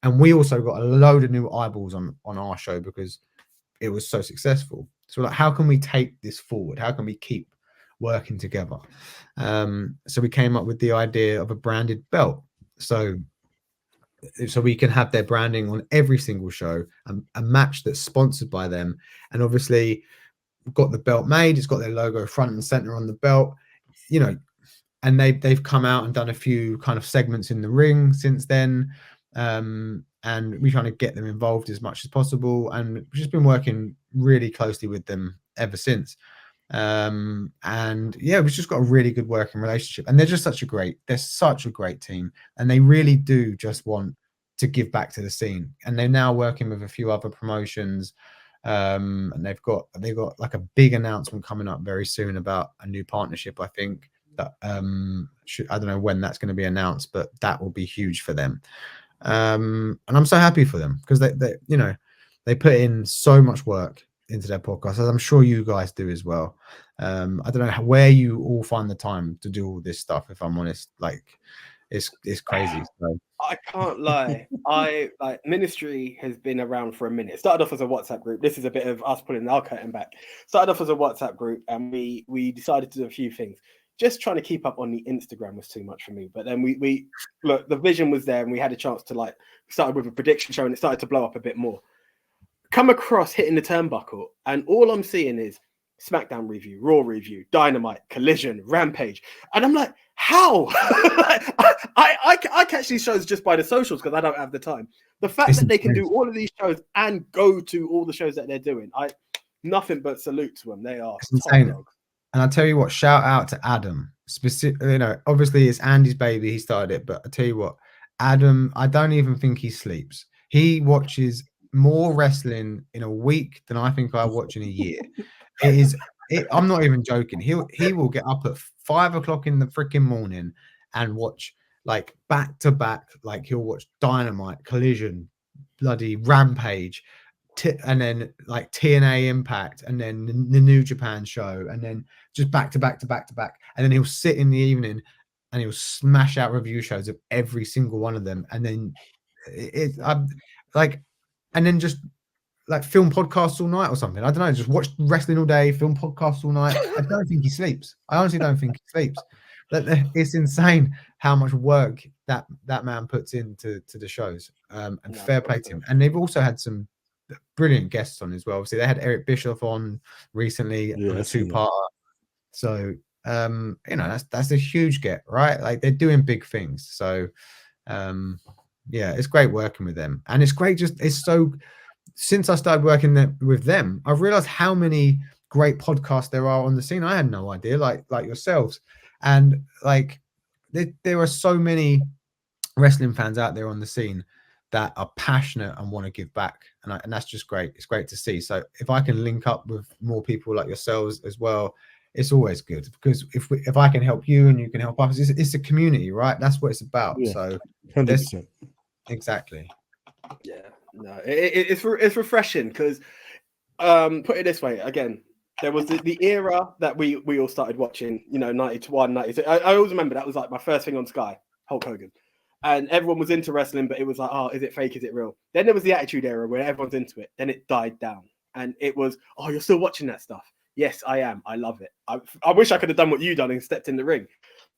and we also got a load of new eyeballs on our show because it was so successful. So like, how can we take this forward? How can we keep working together? So we came up with the idea of a branded belt, so we can have their branding on every single show, a match that's sponsored by them. And obviously we've got the belt made, it's got their logo front and center on the belt, and they've come out and done a few kind of segments in the ring since then, and we're trying to get them involved as much as possible, and we've just been working really closely with them ever since. And yeah, we've just got a really good working relationship, and they're such a great team, and they really do just want to give back to the scene. And they're now working with a few other promotions, and they've got like a big announcement coming up very soon about a new partnership. I think that I don't know when that's going to be announced, but that will be huge for them. And I'm so happy for them because they put in so much work into their podcast, as I'm sure you guys do as well. I don't know where you all find the time to do all this stuff, if I'm honest. Like, it's crazy. So. I can't lie. Ministry has been around for a minute. It started off as a WhatsApp group. This is a bit of us pulling our curtain back. Started off as a WhatsApp group, and we decided to do a few things. Just trying to keep up on the Instagram was too much for me. But then we look, the vision was there, and we had a chance to started with a prediction show, and it started to blow up a bit more. Come across Hitting the Turnbuckle, and all I'm seeing is SmackDown review, Raw review, Dynamite, Collision, Rampage, and I'm like, how? I catch these shows just by the socials because I don't have the time. The fact that they can do all of these shows and go to all the shows that they're doing, nothing but salute to them. They are insane. And I tell you what, shout out to Adam. Obviously it's Andy's baby, he started it, but I tell you what, Adam, I don't even think he sleeps. He watches more wrestling in a week than I think I watch in a year. I'm not even joking. He will get up at 5 o'clock in the freaking morning and watch like back to back. Like he'll watch Dynamite, Collision, bloody Rampage, and then like TNA Impact, and then the New Japan show, and then just back to back to back to back. And then he'll sit in the evening and he'll smash out review shows of every single one of them. And then and then just like film podcasts all night or something. I don't know, just watch wrestling all day, film podcasts all night. I don't think he sleeps. I honestly don't think he sleeps. But it's insane how much work that man puts into the shows. And fair play to him. And they've also had some brilliant guests on as well. Obviously, they had Eric Bischoff on recently on a two-parter. So that's a huge get, right? Like they're doing big things. So it's great working with them, and it's great. Since I started working with them, I've realized how many great podcasts there are on the scene. I had no idea, like yourselves, and like there are so many wrestling fans out there on the scene that are passionate and want to give back, and that's just great. It's great to see. So if I can link up with more people like yourselves as well, it's always good, because if I can help you and you can help us, it's a community, right? That's what it's about. Yeah, so 100%. Exactly. Yeah, no, it's refreshing because put it this way, again, there was the era that we all started watching, 91, 92. I always remember that was like my first thing on Sky, Hulk Hogan. And everyone was into wrestling, but it was like, oh, is it fake? Is it real? Then there was the Attitude Era where everyone's into it. Then it died down. And it was, oh, you're still watching that stuff. Yes, I am. I love it. I wish I could have done what you done and stepped in the ring.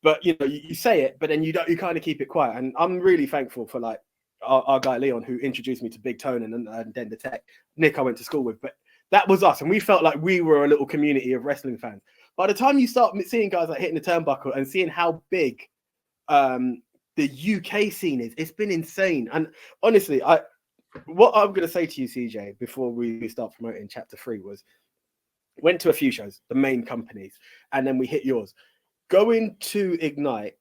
But, you say it, but then you kind of keep it quiet. And I'm really thankful for like our guy Leon, who introduced me to Big Tone and then the Tech. Nick I went to school with. But that was us. And we felt like we were a little community of wrestling fans. By the time you start seeing guys like Hitting the Turnbuckle and seeing how big the UK scene is. It's been insane. And honestly, what I'm going to say to you, CJ, before we start promoting chapter 3 was, went to a few shows, the main companies, and then we hit yours. Going to Ignite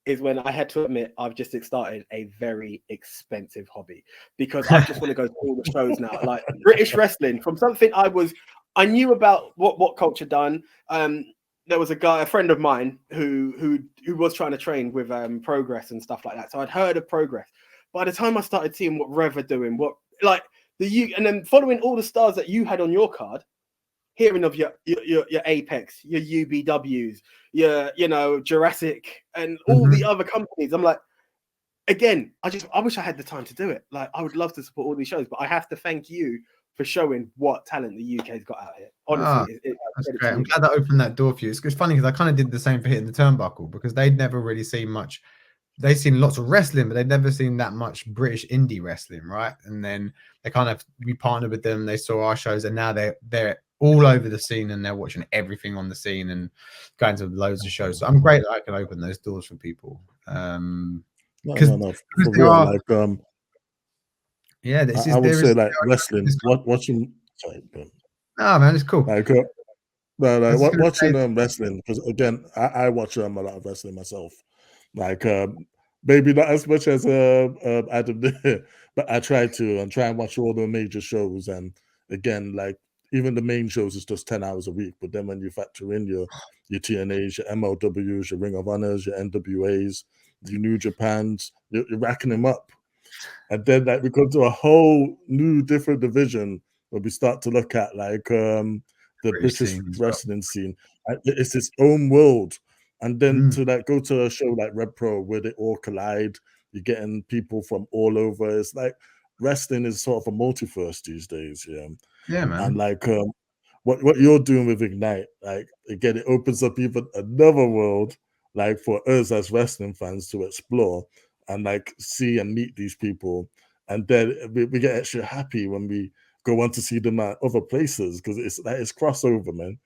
is when I had to admit I've just started a very expensive hobby, because I just want to go to all the shows now. Like British wrestling, from something I knew about what Culture done. There was a friend of mine who was trying to train with Progress and stuff like that. So I'd heard of Progress. By the time I started seeing what Rev are doing, and then following all the stars that you had on your card, hearing of your Apex, your UBWs, your Jurassic, and all the other companies, I'm like, again, I wish I had the time to do it. Like, I would love to support all these shows, but I have to thank you for showing what talent the UK's got out here. Honestly, that's great. I'm glad that opened that door for you. It's funny because I kind of did the same for Hitting the Turnbuckle, because they'd never really seen much. They'd seen lots of wrestling, but they'd never seen that much British indie wrestling, right? And then we partnered with them. They saw our shows, and now they're all over the scene, and they're watching everything on the scene and going to loads of shows. So I'm great that I can open those doors for people. No, for real. Like, yeah, I would say like wrestling. Watching. Sorry, bro. No, man, it's cool. Like, watching wrestling, because again, I watch a lot of wrestling myself. Like, maybe not as much as Adam did, but I try and watch all the major shows. And again, like, even the main shows is just 10 hours a week. But then when you factor in your TNAs, your MOWs, your Ring of Honors, your NWAs, your New Japans, you're racking them up. And then like we come to a whole new different division where we start to look at like the British wrestling scene. It's its own world. And then to like go to a show like Red Pro where they all collide, you're getting people from all over. It's like wrestling is sort of a multiverse these days, yeah. Yeah, man. And like what you're doing with Ignite, like again, it opens up even another world, like for us as wrestling fans to explore and like see and meet these people. And then we get extra happy when we go on to see them at other places, because it's crossover, man.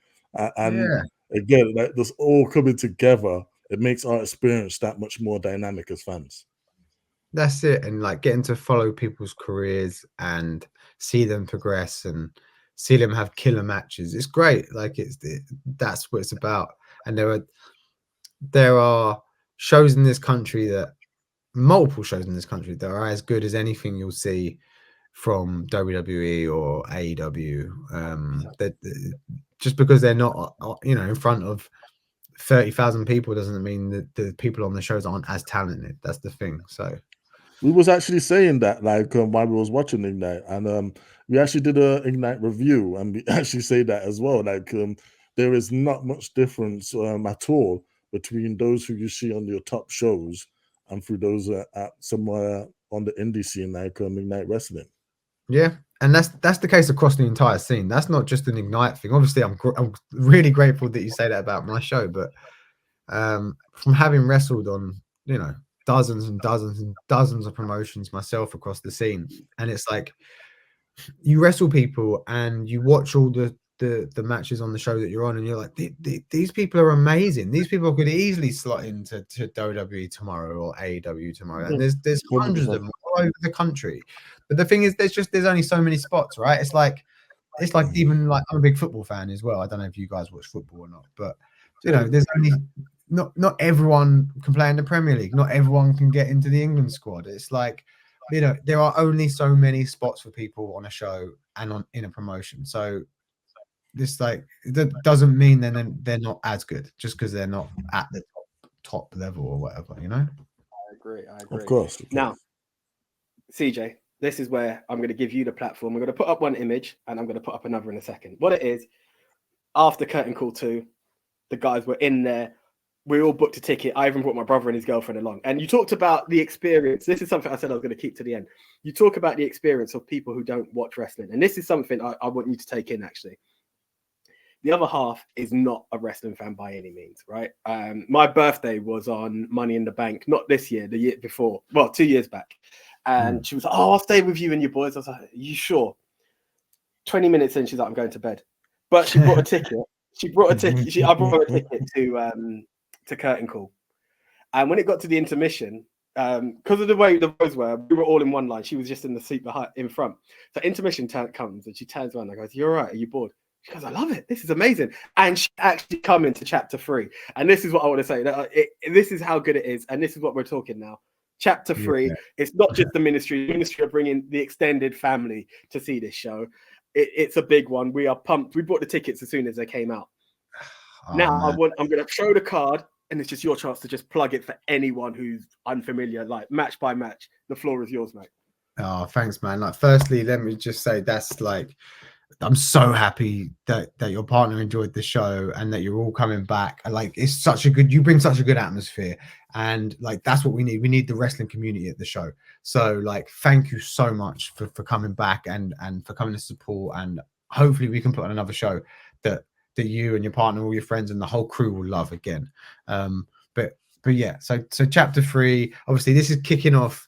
And again, like this all coming together, it makes our experience that much more dynamic as fans. That's it. And like getting to follow people's careers and see them progress and see them have killer matches. It's great. Like that's what it's about. And there are shows in this country multiple shows in this country that are as good as anything you'll see from WWE or AEW. That just because they're not, in front of 30,000 people doesn't mean that the people on the shows aren't as talented. That's the thing. So we was actually saying that like while we was watching Ignite, and we actually did a Ignite review, and we actually say that as well. Like there is not much difference at all between those who you see on your top shows and through those at somewhere on the indie scene, like Ignite Wrestling. Yeah, and that's the case across the entire scene. That's not just an Ignite thing. Obviously, I'm really grateful that you say that about my show, but from having wrestled on dozens and dozens and dozens of promotions myself across the scene, and it's like you wrestle people and you watch all the matches on the show that you're on, and you're like, these people are amazing. These people could easily slot into WWE tomorrow or AEW tomorrow, and there's hundreds of them all over the country. But the thing is, there's only so many spots, right? It's like even like, I'm a big football fan as well. I don't know if you guys watch football or not, but there's only not everyone can play in the Premier League. Not everyone can get into the England squad. It's like, there are only so many spots for people on a show and in a promotion. So this that doesn't mean then they're not as good just because they're not at the top level or whatever. I agree. Of course. Now, CJ, this is where I'm going to give you the platform. I'm going to put up one image and I'm going to put up another in a second. What it is, after Curtain Call 2, the guys were in there. We all booked a ticket. I even brought my brother and his girlfriend along. And you talked about the experience. This is something I said I was going to keep to the end. You talk about the experience of people who don't watch wrestling. And this is something I want you to take in, actually. The other half is not a wrestling fan by any means, right? My birthday was on Money in the Bank, not this year, the year before. Well, 2 years back. And she was like, "Oh, I'll stay with you and your boys." I was like, "Are you sure?" 20 minutes in, she's like, "I'm going to bed." But she brought a ticket. I brought her a ticket to Curtain Call. And when it got to the intermission, because of the way the rows were, we were all in one line. She was just in the seat behind, in front. So intermission comes and she turns around and goes, "You're right. Are you bored?" She goes, "I love it. This is amazing." And she actually come into chapter 3. And this is what I want to say. That this is how good it is. And this is what we're talking now. Chapter 3. It's not just the ministry. The ministry are bringing the extended family to see this show. It's a big one. We are pumped. We bought the tickets as soon as they came out. Now I'm going to show the card, and it's just your chance to just plug it for anyone who's unfamiliar, like match by match. The floor is yours, mate. Oh, thanks, man. Like, firstly, let me just say that's like, I'm so happy that your partner enjoyed the show and that you're all coming back. Like, it's such a good, you bring such a good atmosphere, and like that's what we need. We need the wrestling community at the show. So like, thank you so much for coming back and for coming to support, and hopefully we can put on another show that you and your partner, all your friends and the whole crew will love again. But yeah, so chapter 3, obviously this is kicking off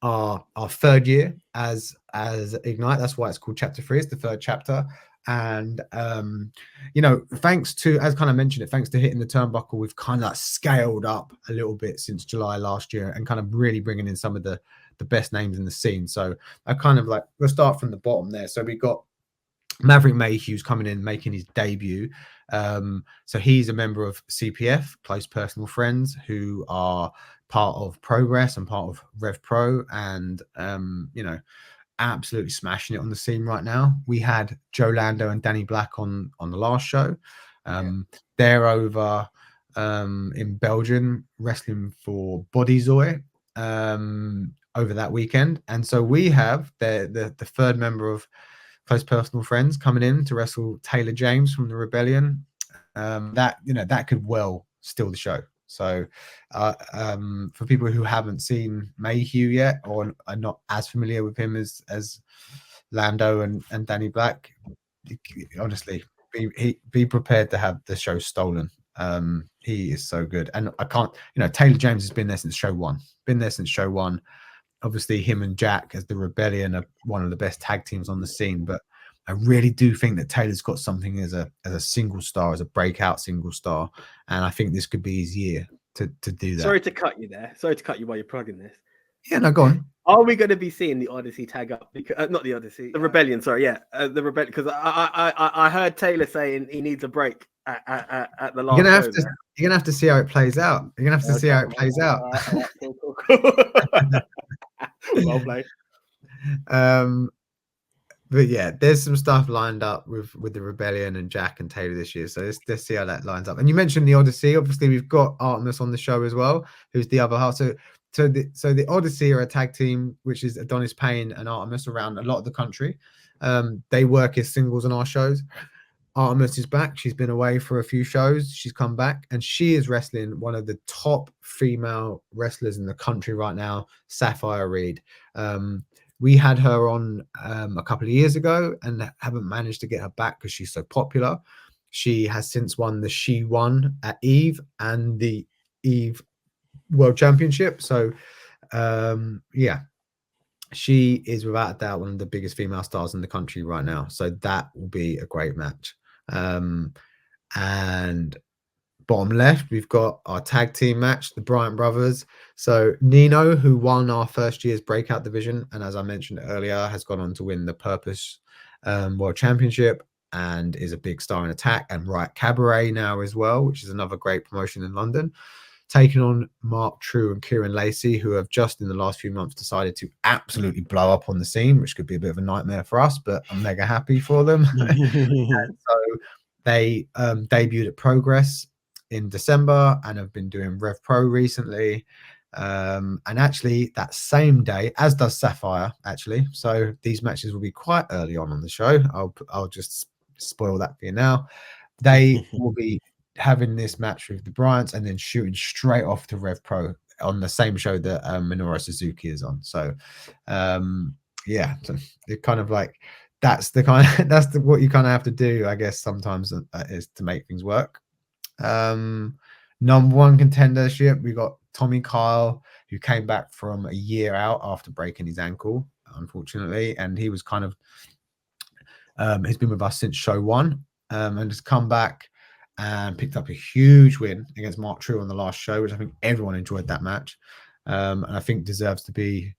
our 3rd year as Ignite. That's why it's called chapter 3. It's the 3rd chapter. And you know, thanks to, as kind of mentioned it, thanks to hitting the turnbuckle, we've kind of scaled up a little bit since July last year and kind of really bringing in some of the best names in the scene. So I kind of like, we'll start from the bottom there. So we got Maverick Mayhew's coming in, making his debut. So he's a member of CPF, Close Personal Friends, who are part of Progress and part of Rev Pro, and you know, absolutely smashing it on the scene right now. We had Joe Lando and Danny Black on the last show. They're over in Belgium wrestling for Bodyzoy over that weekend, and so we have the 3rd member of Close Personal Friends coming in to wrestle Taylor James from the Rebellion. That, you know, that could well steal the show. So for people who haven't seen Mayhew yet or are not as familiar with him as Lando and Danny Black, honestly, be prepared to have the show stolen. He is so good, and I can't, you know, Taylor James has been there since show 1. Obviously, him and Jack as the Rebellion are one of the best tag teams on the scene, but I really do think that Taylor's got something as a single star, as a breakout single star, and I think this could be his year to do that. Sorry to cut you there. Sorry to cut you while you're plugging this. Yeah, no, go on. Are we going to be seeing the Odyssey tag up? Because, not the Odyssey, the Rebellion. Sorry, yeah, the Rebellion. Because I heard Taylor saying he needs a break at the last. You're gonna have to see how it plays out. You're gonna have to see how it plays out. Cool. Well played. But yeah, there's some stuff lined up with the Rebellion and Jack and Taylor this year. So let's see how that lines up. And you mentioned the Odyssey. Obviously, we've got Artemis on the show as well, who's the other half. So the Odyssey are a tag team, which is Adonis Payne and Artemis around a lot of the country. They work as singles on our shows. Artemis is back. She's been away for a few shows. She's come back, and she is wrestling one of the top female wrestlers in the country right now, Sapphire Reed. We had her on a couple of years ago and haven't managed to get her back because she's so popular. She has since won the She Won at Eve and the Eve World Championship. So, yeah, she is without a doubt one of the biggest female stars in the country right now. So that will be a great match. And bottom left, we've got our tag team match, the Bryant brothers. So Nino, who won our first year's breakout division, and as I mentioned earlier, has gone on to win the Purpose World Championship and is a big star in Attack and Riot Cabaret now as well, which is another great promotion in London. Taking on Mark True and Kieran Lacey, who have just in the last few months decided to absolutely blow up on the scene, which could be a bit of a nightmare for us, but I'm mega happy for them. And so they debuted at Progress in December and have been doing Rev Pro recently. And actually that same day, as does Sapphire, actually. So these matches will be quite early on the show. I'll just spoil that for you now. They will be having this match with the Bryants and then shooting straight off to Rev Pro on the same show that Minoru Suzuki is on. So yeah, so it kind of like that's what you kind of have to do, I guess, sometimes is to make things work. Number 1 contendership, we got Tommy Kyle, who came back from a year out after breaking his ankle, unfortunately, and he was kind of he's been with us since show 1 and has come back and picked up a huge win against Mark True on the last show, which I think everyone enjoyed that match. and I think deserves to be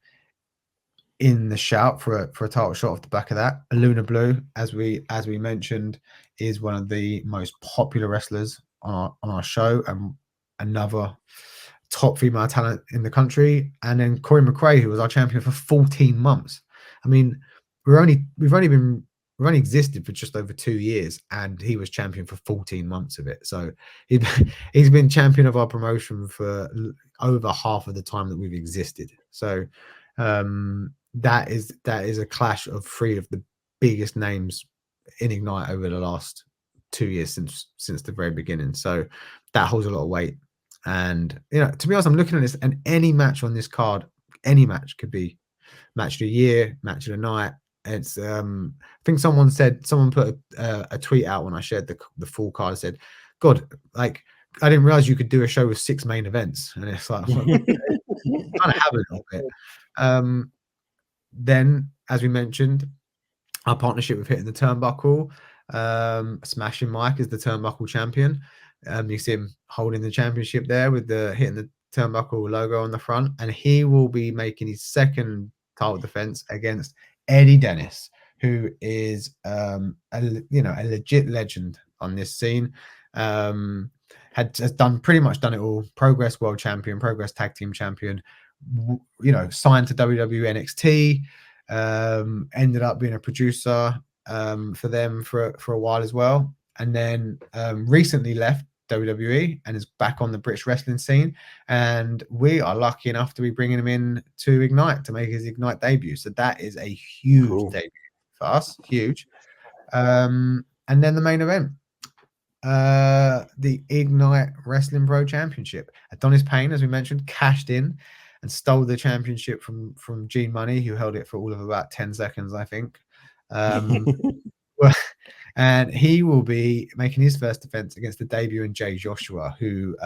in the shout for a title shot off the back of that. Luna Blue, as we mentioned, is one of the most popular wrestlers on our show, and another top female talent in the country. And then Corey McRae, who was our champion for 14 months. I mean, we've only existed for just over 2 years, and he was champion for 14 months of it. So he's been champion of our promotion for over half of the time that we've existed. So that is a clash of 3 of the biggest names in Ignite over the last 2 years since the very beginning. So that holds a lot of weight. And to be honest, I'm looking at this, and any match on this card, any match could be match of the year, match of the night. It's I think someone put a tweet out when I shared the full card, said, God, like, I didn't realize you could do a show with 6 main events. And it's like, well, kind of have a little bit. Then, as we mentioned, our partnership with Hitting the Turnbuckle, Smashing Mike is the Turnbuckle champion. You see him holding the championship there with the Hitting the Turnbuckle logo on the front, and he will be making his second title defense against Eddie Dennis, who is a legit legend on this scene. Has pretty much done it all. Progress World Champion, Progress Tag Team Champion. Signed to WWE NXT. Ended up being a producer for them for a while as well, and then recently left WWE and is back on the British wrestling scene, and we are lucky enough to be bringing him in to Ignite to make his Ignite debut. So that is a huge debut for us, huge. And then the main event, the Ignite Wrestling Pro Championship. Adonis Payne, as we mentioned, cashed in and stole the championship from Gene Money, who held it for all of about 10 seconds, I think. And he will be making his first defense against the debuting Jay Joshua, who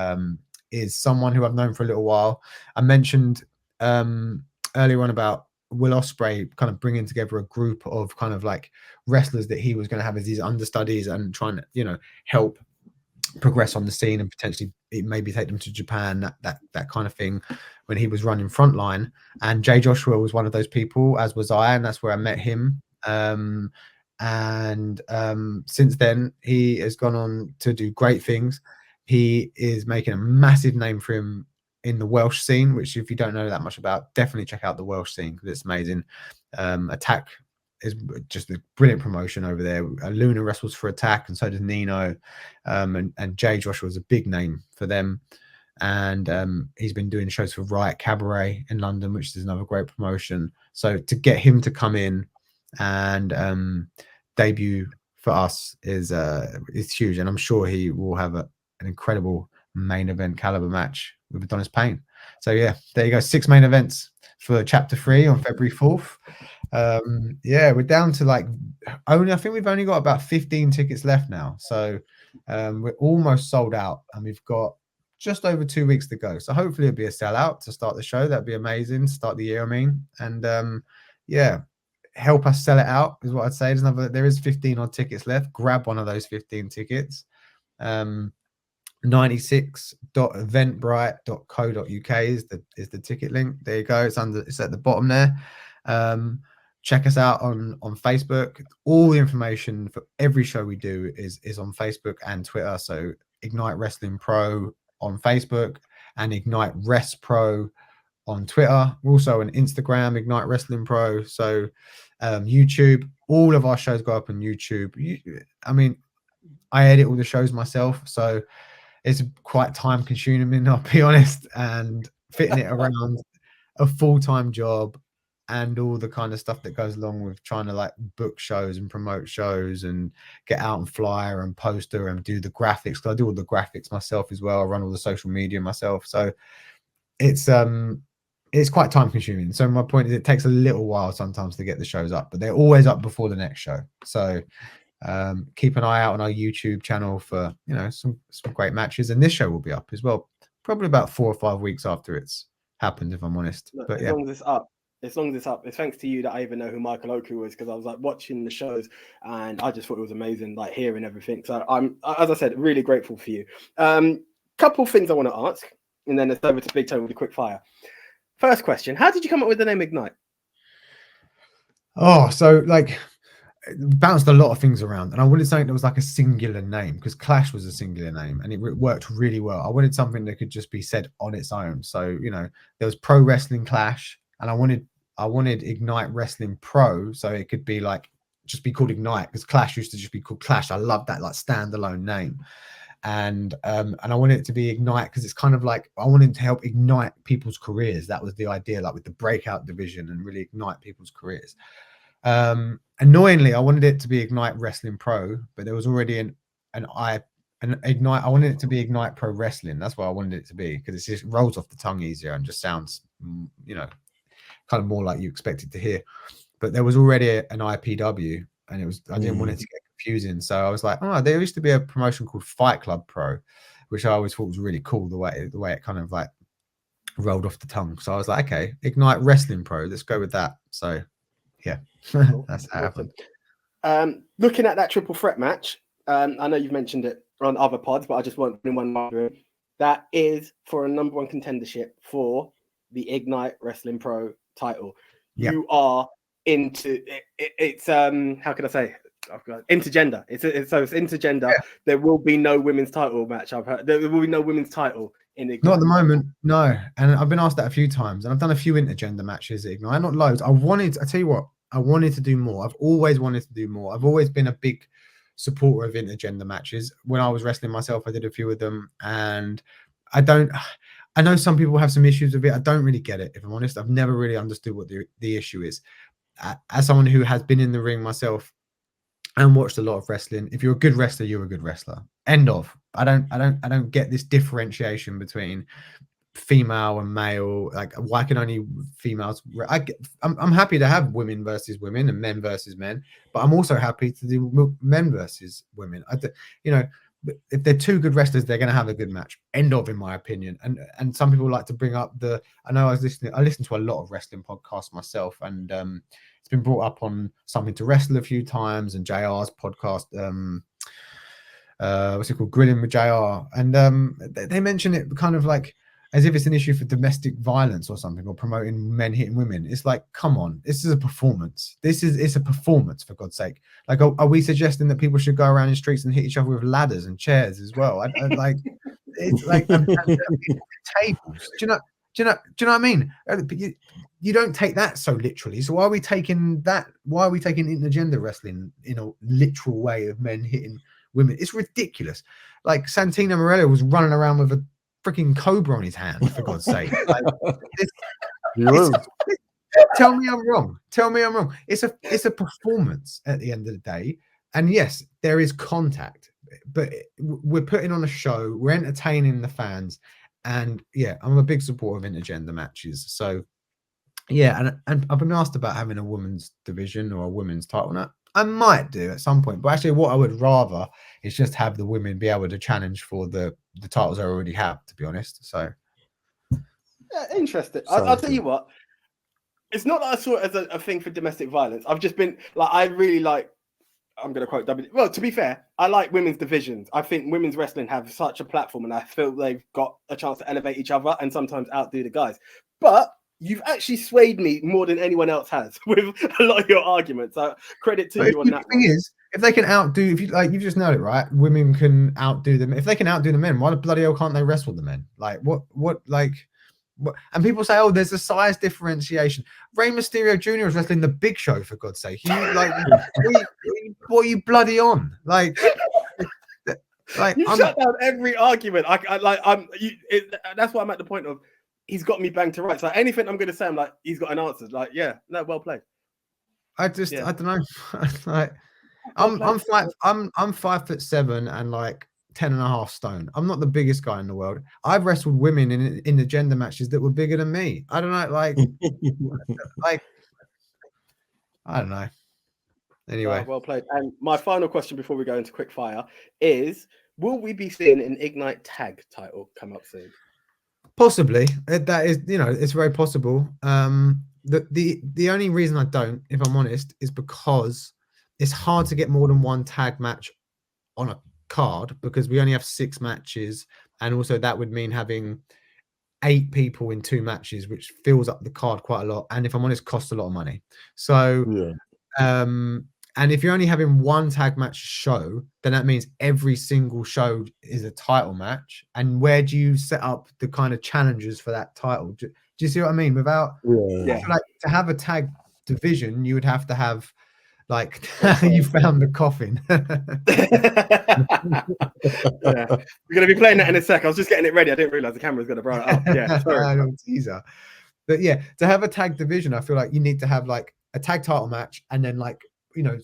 is someone who I've known for a little while. I mentioned earlier on about Will Ospreay kind of bringing together a group of kind of like wrestlers that he was going to have as his understudies and trying to, help progress on the scene and potentially maybe take them to Japan, that kind of thing, when he was running Frontline. And Jay Joshua was one of those people, as was I, and that's where I met him. And since then, he has gone on to do great things. He is making a massive name for him in the Welsh scene, which, if you don't know that much about, definitely check out the Welsh scene because it's amazing. Attack is just a brilliant promotion over there. Luna wrestles for Attack, and so does Nino. And Jay Joshua is a big name for them. And he's been doing shows for Riot Cabaret in London, which is another great promotion. So to get him to come in and debut for us is huge, and I'm sure he will have an incredible main event caliber match with Adonis Payne. So yeah, there you go, 6 main events for Chapter 3 on February 4th. We're down to I think we've only got about 15 tickets left now, so we're almost sold out, and we've got just over 2 weeks to go. So hopefully it'll be a sellout to start the show. That'd be amazing, start the year, I mean. And help us sell it out is what I'd say. There is 15 odd tickets left. Grab one of those 15 tickets. 96.eventbrite.co.uk is the ticket link. There you go. It's at the bottom there. Check us out on Facebook. All the information for every show we do is on Facebook and Twitter. So Ignite Wrestling Pro on Facebook and Ignite Rest Pro on Twitter. We're also on Instagram, Ignite Wrestling Pro. So YouTube, all of our shows go up on YouTube. I edit all the shows myself, so it's quite time consuming, I'll be honest, and fitting it around a full-time job and all the kind of stuff that goes along with trying to book shows and promote shows and get out and flyer and poster and do the graphics, because I do all the graphics myself as well. I run all the social media myself, so it's quite time consuming. So my point is, it takes a little while sometimes to get the shows up, but they're always up before the next show. So keep an eye out on our YouTube channel for some great matches, and this show will be up as well, probably about 4 or 5 weeks after it's happened, if I'm honest. Look, but as long as it's up, it's thanks to you that I even know who Michael Oku was, because I was watching the shows and I just thought it was amazing, hearing everything. So I'm, as I said, really grateful for you. Couple things I want to ask, and then it's over to Big Tone with a quick fire. First question: how did you come up with the name Ignite? Oh, so like bounced a lot of things around, and I wanted something that was like a singular name, because Clash was a singular name and it worked really well. I wanted something that could just be said on its own. So, you know, there was Pro Wrestling Clash, and I wanted Ignite Wrestling Pro, so it could be like just be called Ignite, because Clash used to just be called Clash. I love that like standalone name. And I wanted it to be Ignite because it's kind of like I wanted to help ignite people's careers. That was the idea, like with the breakout division, and really ignite people's careers. Annoyingly, I wanted it to be Ignite Wrestling Pro, but there was already an Ignite. I wanted it to be Ignite Pro Wrestling. That's what I wanted it to be, because it just rolls off the tongue easier and just sounds, you know, kind of more like you expected to hear. But there was already an IPW, and it was I didn't want it to get confusing, so I was like, oh, there used to be a promotion called Fight Club Pro, which I always thought was really cool, the way it kind of like rolled off the tongue. So I was like, okay, Ignite Wrestling Pro, let's go with that. So yeah, that's how it happened. Looking at that triple threat match, I know you've mentioned it on other pods, but I just want anyone wondering, that is for a number one contendership for the Ignite Wrestling Pro title. Yep. You are into it's how can I say, intergender. It's intergender. Yeah. There will be no women's title match. I've heard there will be no women's title in Ignite. Not at the moment, no. And I've been asked that a few times, and I've done a few intergender matches at Ignite, not loads. I tell you what, I wanted to do more. I've always wanted to do more. I've always been a big supporter of intergender matches. When I was wrestling myself, I did a few of them, and I know some people have some issues with it. I don't really get it, if I'm honest. I've never really understood what the issue is. As someone who has been in the ring myself and watched a lot of wrestling, if you're a good wrestler, you're a good wrestler. End of. I don't get this differentiation between female and male. Like, why can only females? I'm happy to have women versus women and men versus men, but I'm also happy to do men versus women. You know, if they're two good wrestlers, they're going to have a good match. End of, in my opinion. And some people like to bring up I know I listen to a lot of wrestling podcasts myself, and it's been brought up on Something to Wrestle a few times, and JR's podcast, what's it called, Grilling with JR, and they mention it kind of like as if it's an issue for domestic violence or something, or promoting men hitting women. It's like, come on, this is a performance. It's a performance, for God's sake. Like, are we suggesting that people should go around in streets and hit each other with ladders and chairs as well? I like, it's like and tables. Do you know what I mean? You don't take that so literally. So why are we taking intergender wrestling in a literal way of men hitting women? It's ridiculous. Like, Santino Morello was running around with a freaking cobra on his hand, for God's sake. Like, tell me I'm wrong. It's a performance at the end of the day. And yes, there is contact, but we're putting on a show, we're entertaining the fans. And yeah, I'm a big supporter of intergender matches. So yeah, and I've been asked about having a women's division or a women's title. Now, I might do at some point, but actually what I would rather is just have the women be able to challenge for the titles I already have, to be honest. So yeah, interesting. I'll tell you what, it's not that I saw it as a thing for domestic violence. I've just been like, I really like, I'm going to quote W. Well, to be fair, I like women's divisions. I think women's wrestling have such a platform, and I feel they've got a chance to elevate each other and sometimes outdo the guys. But you've actually swayed me more than anyone else has with a lot of your arguments. So credit to you on that. The thing is, if they can outdo, if you like, you've just nailed it, right? Women can outdo them. If they can outdo the men, why the bloody hell can't they wrestle the men? Like, what? And people say, oh, there's a size differentiation. Rey Mysterio Jr. is wrestling the Big Show, for God's sake. What are you bloody on? Like you shut down every argument. That's why I'm at the point of, he's got me banged to rights. Like, anything I'm going to say, I'm like, he's got an answer. Like, yeah, no, well played. I don't know. Like, I'm 5'7" and like 10.5 stone. I'm not the biggest guy in the world. I've wrestled women in the gender matches that were bigger than me. I don't know, like I don't know. Anyway, well played. And my final question before we go into quick fire is: will we be seeing an Ignite tag title come up soon? Possibly. That is, it's very possible. The only reason I don't, if I'm honest, is because it's hard to get more than one tag match on a card, because we only have 6 matches, and also that would mean having 8 people in 2 matches, which fills up the card quite a lot, and if I'm honest, costs a lot of money. So Yeah. and if you're only having 1 tag match show, then that means every single show is a title match. And where do you set up the kind of challenges for that title? Do you see what I mean? Without, Yeah. I feel like to have a tag division, you would have to have like you found the coffin. Yeah, we're gonna be playing that in a sec. I was just getting it ready. I didn't realize the camera was gonna bring it up. Yeah, sorry. Teaser. But yeah, to have a tag division, I feel like you need to have like a tag title match, and then like, you know,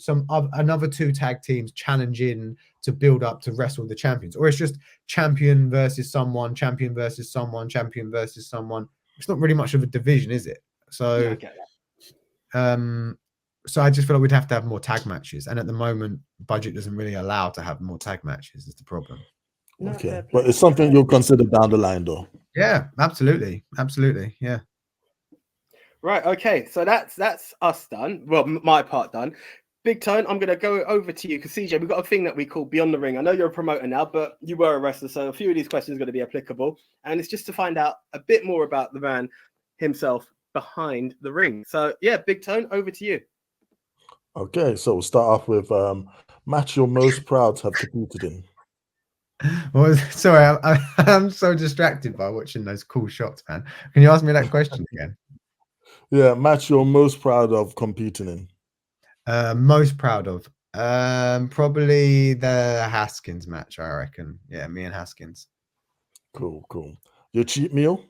another 2 tag teams challenging to build up to wrestle the champions, or it's just champion versus someone, champion versus someone, champion versus someone. It's not really much of a division, is it? So, so I just feel like we'd have to have more tag matches, and at the moment, budget doesn't really allow to have more tag matches. Is the problem? Okay, but it's something you'll consider down the line, though. Yeah, absolutely, absolutely, yeah. Right. Okay. So that's us done. Well, my part done. Big Tone, I'm going to go over to you because CJ, we've got a thing that we call Beyond the Ring. I know you're a promoter now, but you were a wrestler, so a few of these questions are going to be applicable. And it's just to find out a bit more about the man himself behind the ring. So yeah, Big Tone, over to you. Okay, so we'll start off with match you're most proud to have competed in. Well, sorry, I'm so distracted by watching those cool shots, man. Can you ask me that question again? Yeah, match you're most proud of competing in. Most proud of probably the Haskins match, I reckon. Yeah, me and Haskins. Cool. Your cheat meal?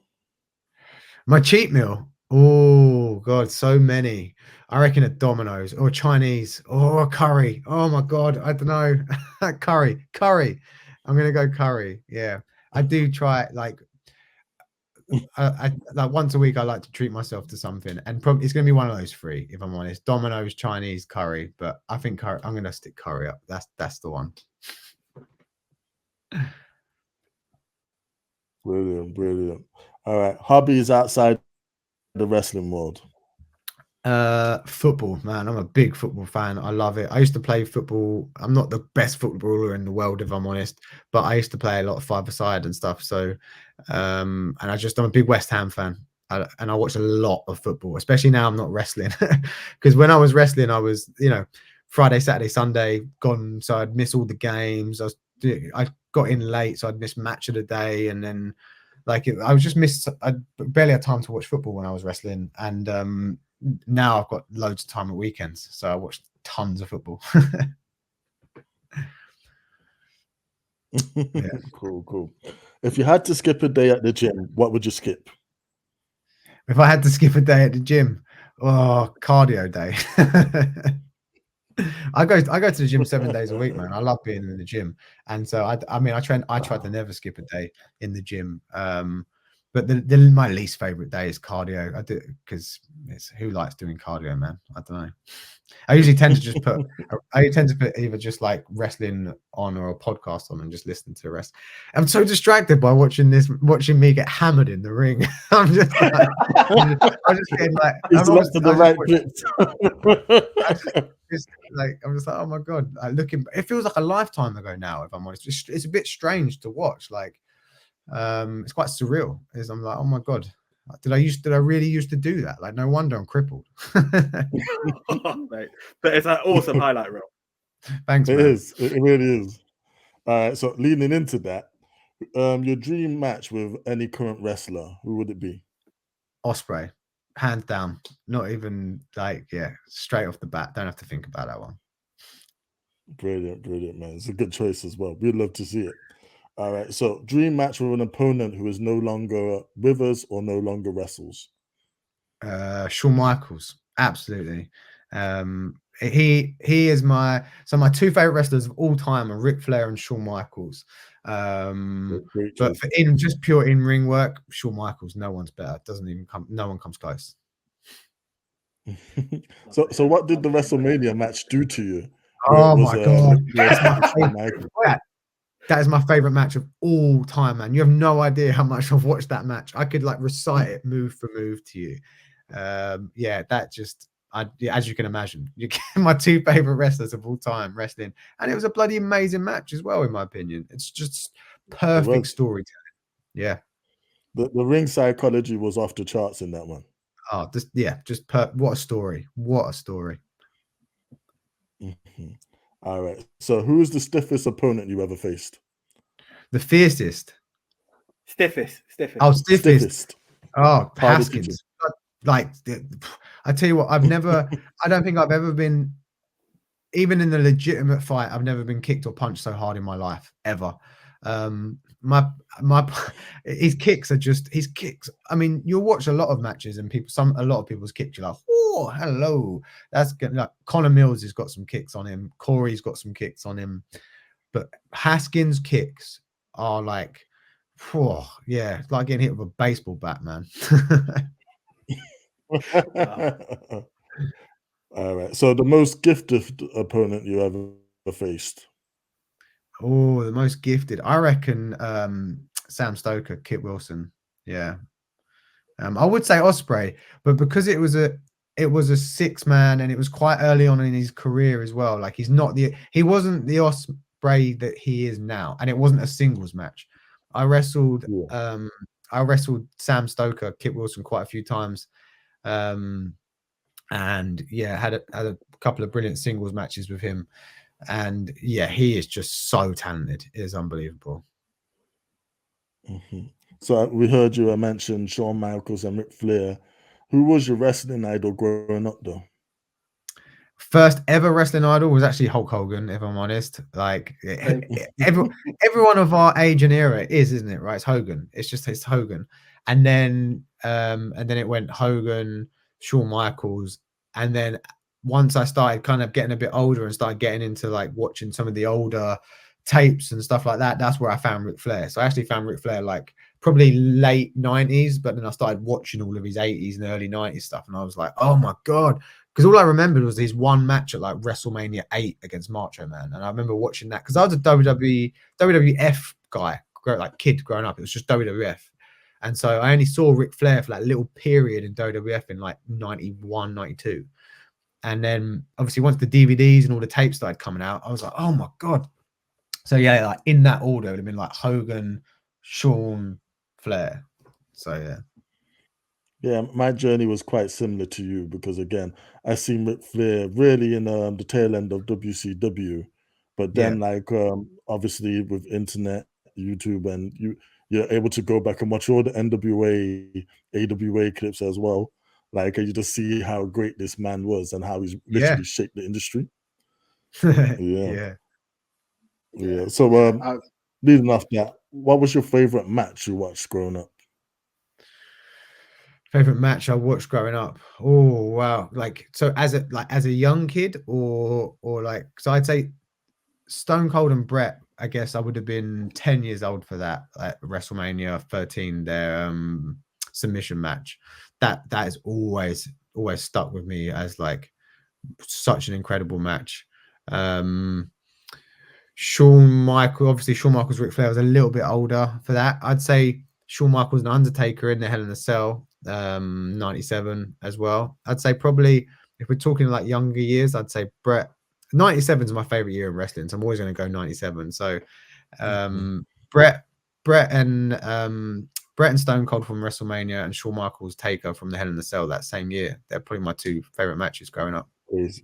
My cheat meal. Oh god, so many. I reckon a Domino's or Chinese or curry. Oh my god, I don't know. curry. I'm gonna go curry. Yeah, I do try it like. I like once a week. I like to treat myself to something, and probably it's going to be one of those 3, if I'm honest. Domino's, Chinese, curry. But I think curry. I'm going to stick curry up. That's the one. Brilliant. All right, hobbies outside the wrestling world. Football, man. I'm a big football fan. I love it. I used to play football. I'm not the best footballer in the world, if I'm honest, but I used to play a lot of 5-a-side and stuff. So, and I'm a big West Ham fan. And I watch a lot of football, especially now I'm not wrestling. Because when I was wrestling, I was, you know, Friday, Saturday, Sunday gone. So I'd miss all the games. I got in late, so I'd miss match of the day. And then like I was just missed. I barely had time to watch football when I was wrestling. And now I've got loads of time at weekends. So I watch tons of football. Yeah. Cool. If you had to skip a day at the gym, what would you skip? If I had to skip a day at the gym, cardio day. I go to the gym 7 days a week, man. I love being in the gym, and so I try to never skip a day in the gym. But my least favorite day is cardio. I do because who likes doing cardio, man? I don't know. I usually tend to just put either just like wrestling on or a podcast on and just listen to the rest. I'm so distracted by watching me get hammered in the ring. I'm just like, I'm just getting like, I'm just like, oh my god! It feels like a lifetime ago now. If I'm honest, it's a bit strange to watch. Like, it's quite surreal. I'm like, oh my god. Did I really used to do that? Like, no wonder I'm crippled. Mate, but it's an awesome highlight reel. Thanks, man. It really is. All right, so leaning into that, your dream match with any current wrestler, who would it be? Osprey, hands down. Not even like, straight off the bat. Don't have to think about that one. Brilliant, man. It's a good choice as well. We'd love to see it. All right, so dream match with an opponent who is no longer with us or no longer wrestles. Shawn Michaels, absolutely. He is my 2 favorite wrestlers of all time are Ric Flair and Shawn Michaels. But for just pure in-ring work, Shawn Michaels, no one's better. No one comes close. So what did the WrestleMania match do to you? Oh my god, that is my favorite match of all time, man. You have no idea how much I've watched that match. I could like recite it move for move to you. As you can imagine, you get my 2 favorite wrestlers of all time wrestling, and it was a bloody amazing match as well, in my opinion. It's just perfect storytelling. Yeah. The ring psychology was off the charts in that one. Oh, what a story! What a story! Mhm. All right. So, who is the stiffest opponent you ever faced? The fiercest. Stiffest. Oh, stiffest. Stiffest. Oh, Hardest hitting. Haskins. Like, I tell you what, I don't think I've ever been, even in the legitimate fight, I've never been kicked or punched so hard in my life, ever. My his kicks. I mean, you'll watch a lot of matches and a lot of people's kicks, you're like, oh, hello. That's good. Like Conor Mills has got some kicks on him. Corey's got some kicks on him. But Haskins' kicks are like, oh, yeah, it's like getting hit with a baseball bat, man. All right. So, the most gifted opponent you ever faced? Oh, the most gifted. I reckon Sam Stoker, Kit Wilson. Yeah. I would say Osprey, but because it was a 6-man and it was quite early on in his career as well. Like he wasn't the Osprey that he is now, and it wasn't a singles match. I wrestled Yeah. Sam Stoker, Kit Wilson quite a few times. And yeah, had a couple of brilliant singles matches with him. And yeah, he is just so talented. It is unbelievable. Mm-hmm. So we heard you mention Shawn Michaels and Ric Flair. Who was your wrestling idol growing up, though? First ever wrestling idol was actually Hulk Hogan, if I'm honest. Like everyone of our age and era isn't it? Right? It's Hogan. It's Hogan. And then it went Hogan, Shawn Michaels, and then once I started kind of getting a bit older and started getting into like watching some of the older tapes and stuff like that, that's where I found Ric Flair. So I actually found Ric Flair like probably late 90s, but then I started watching all of his 80s and early 90s stuff, and I was like, oh my god. Because all I remembered was his one match at like WrestleMania 8 against Macho Man. And I remember watching that because I was a WWF guy, like kid growing up. It was just WWF. And so I only saw Ric Flair for that little period in WWF in like 91, 92. And then obviously once the DVDs and all the tapes started coming out, I was like, oh my God. So yeah, like in that order, it would have been like Hogan, Shawn, Flair. So yeah. Yeah, my journey was quite similar to you because again, I seen Ric Flair really in the tail end of WCW, but Yeah. then like obviously with internet, YouTube, and you're able to go back and watch all the NWA, AWA clips as well. Like you just see how great this man was and how he's Yeah. literally shaped the industry. Yeah, Yeah. yeah. So leading off that, what was your favorite match you watched growing up? Favorite match I watched growing up. Oh wow! Like so, as a young kid, or like, so I'd say Stone Cold and Brett. I guess I would have been 10 years old for that at WrestleMania 13, their submission match. That is always stuck with me as like such an incredible match. Shawn Michaels, Ric Flair was a little bit older for that. I'd say Shawn Michaels and Undertaker in the Hell in a Cell, 97 as well. I'd say probably if we're talking like younger years, I'd say Brett. 97 is my favorite year in wrestling, so I'm always going to go 97. So Brett and Stone Cold from WrestleMania and Shawn Michaels Taker from the Hell in a Cell that same year. They're probably my two favorite matches growing up. Crazy.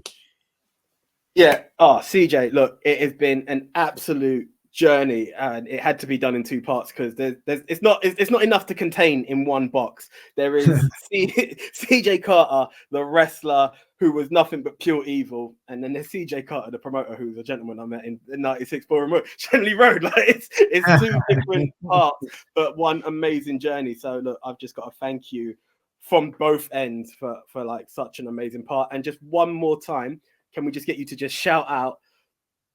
Yeah. Oh, CJ, look, it has been an absolute journey, and it had to be done in two parts because it's not enough to contain in one box. There is CJ Carter, the wrestler who was nothing but pure evil, and then there's CJ Carter, the promoter, who's a gentleman I met in the 96 Borough Road, Shenley Road. Like it's two different parts, but one amazing journey. So look, I've just got to thank you from both ends for like such an amazing part. And just one more time, can we just get you to just shout out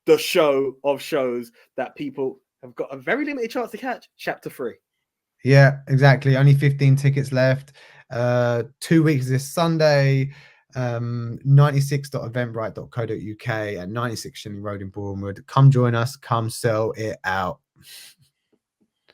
the show of shows that people have got a very limited chance to catch? Chapter 3. Yeah, exactly. Only 15 tickets left. 2 weeks this Sunday. 96.eventbrite.co.uk at 96 Shenley Road in Bournemouth. Come join us. Come sell it out.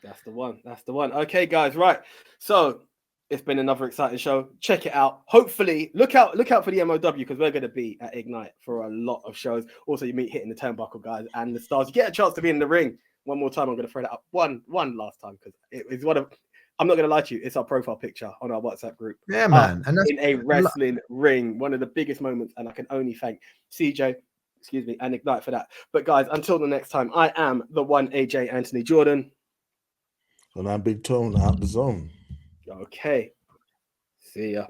That's the one. That's the one. Okay, guys. Right. So it's been another exciting show. Check it out. Hopefully, look out for the MOW because we're going to be at Ignite for a lot of shows. Also, you meet hitting the turnbuckle guys and the stars. You get a chance to be in the ring one more time. I'm going to throw that up one last time because it is one of I'm not gonna lie to you, it's our profile picture on our WhatsApp group. Yeah, man. And that's In a wrestling ring, one of the biggest moments, and I can only thank CJ, and Ignite for that. But guys, until the next time, I am the one AJ Anthony Jordan. And I'm Big Tone out the zone. Okay. See ya.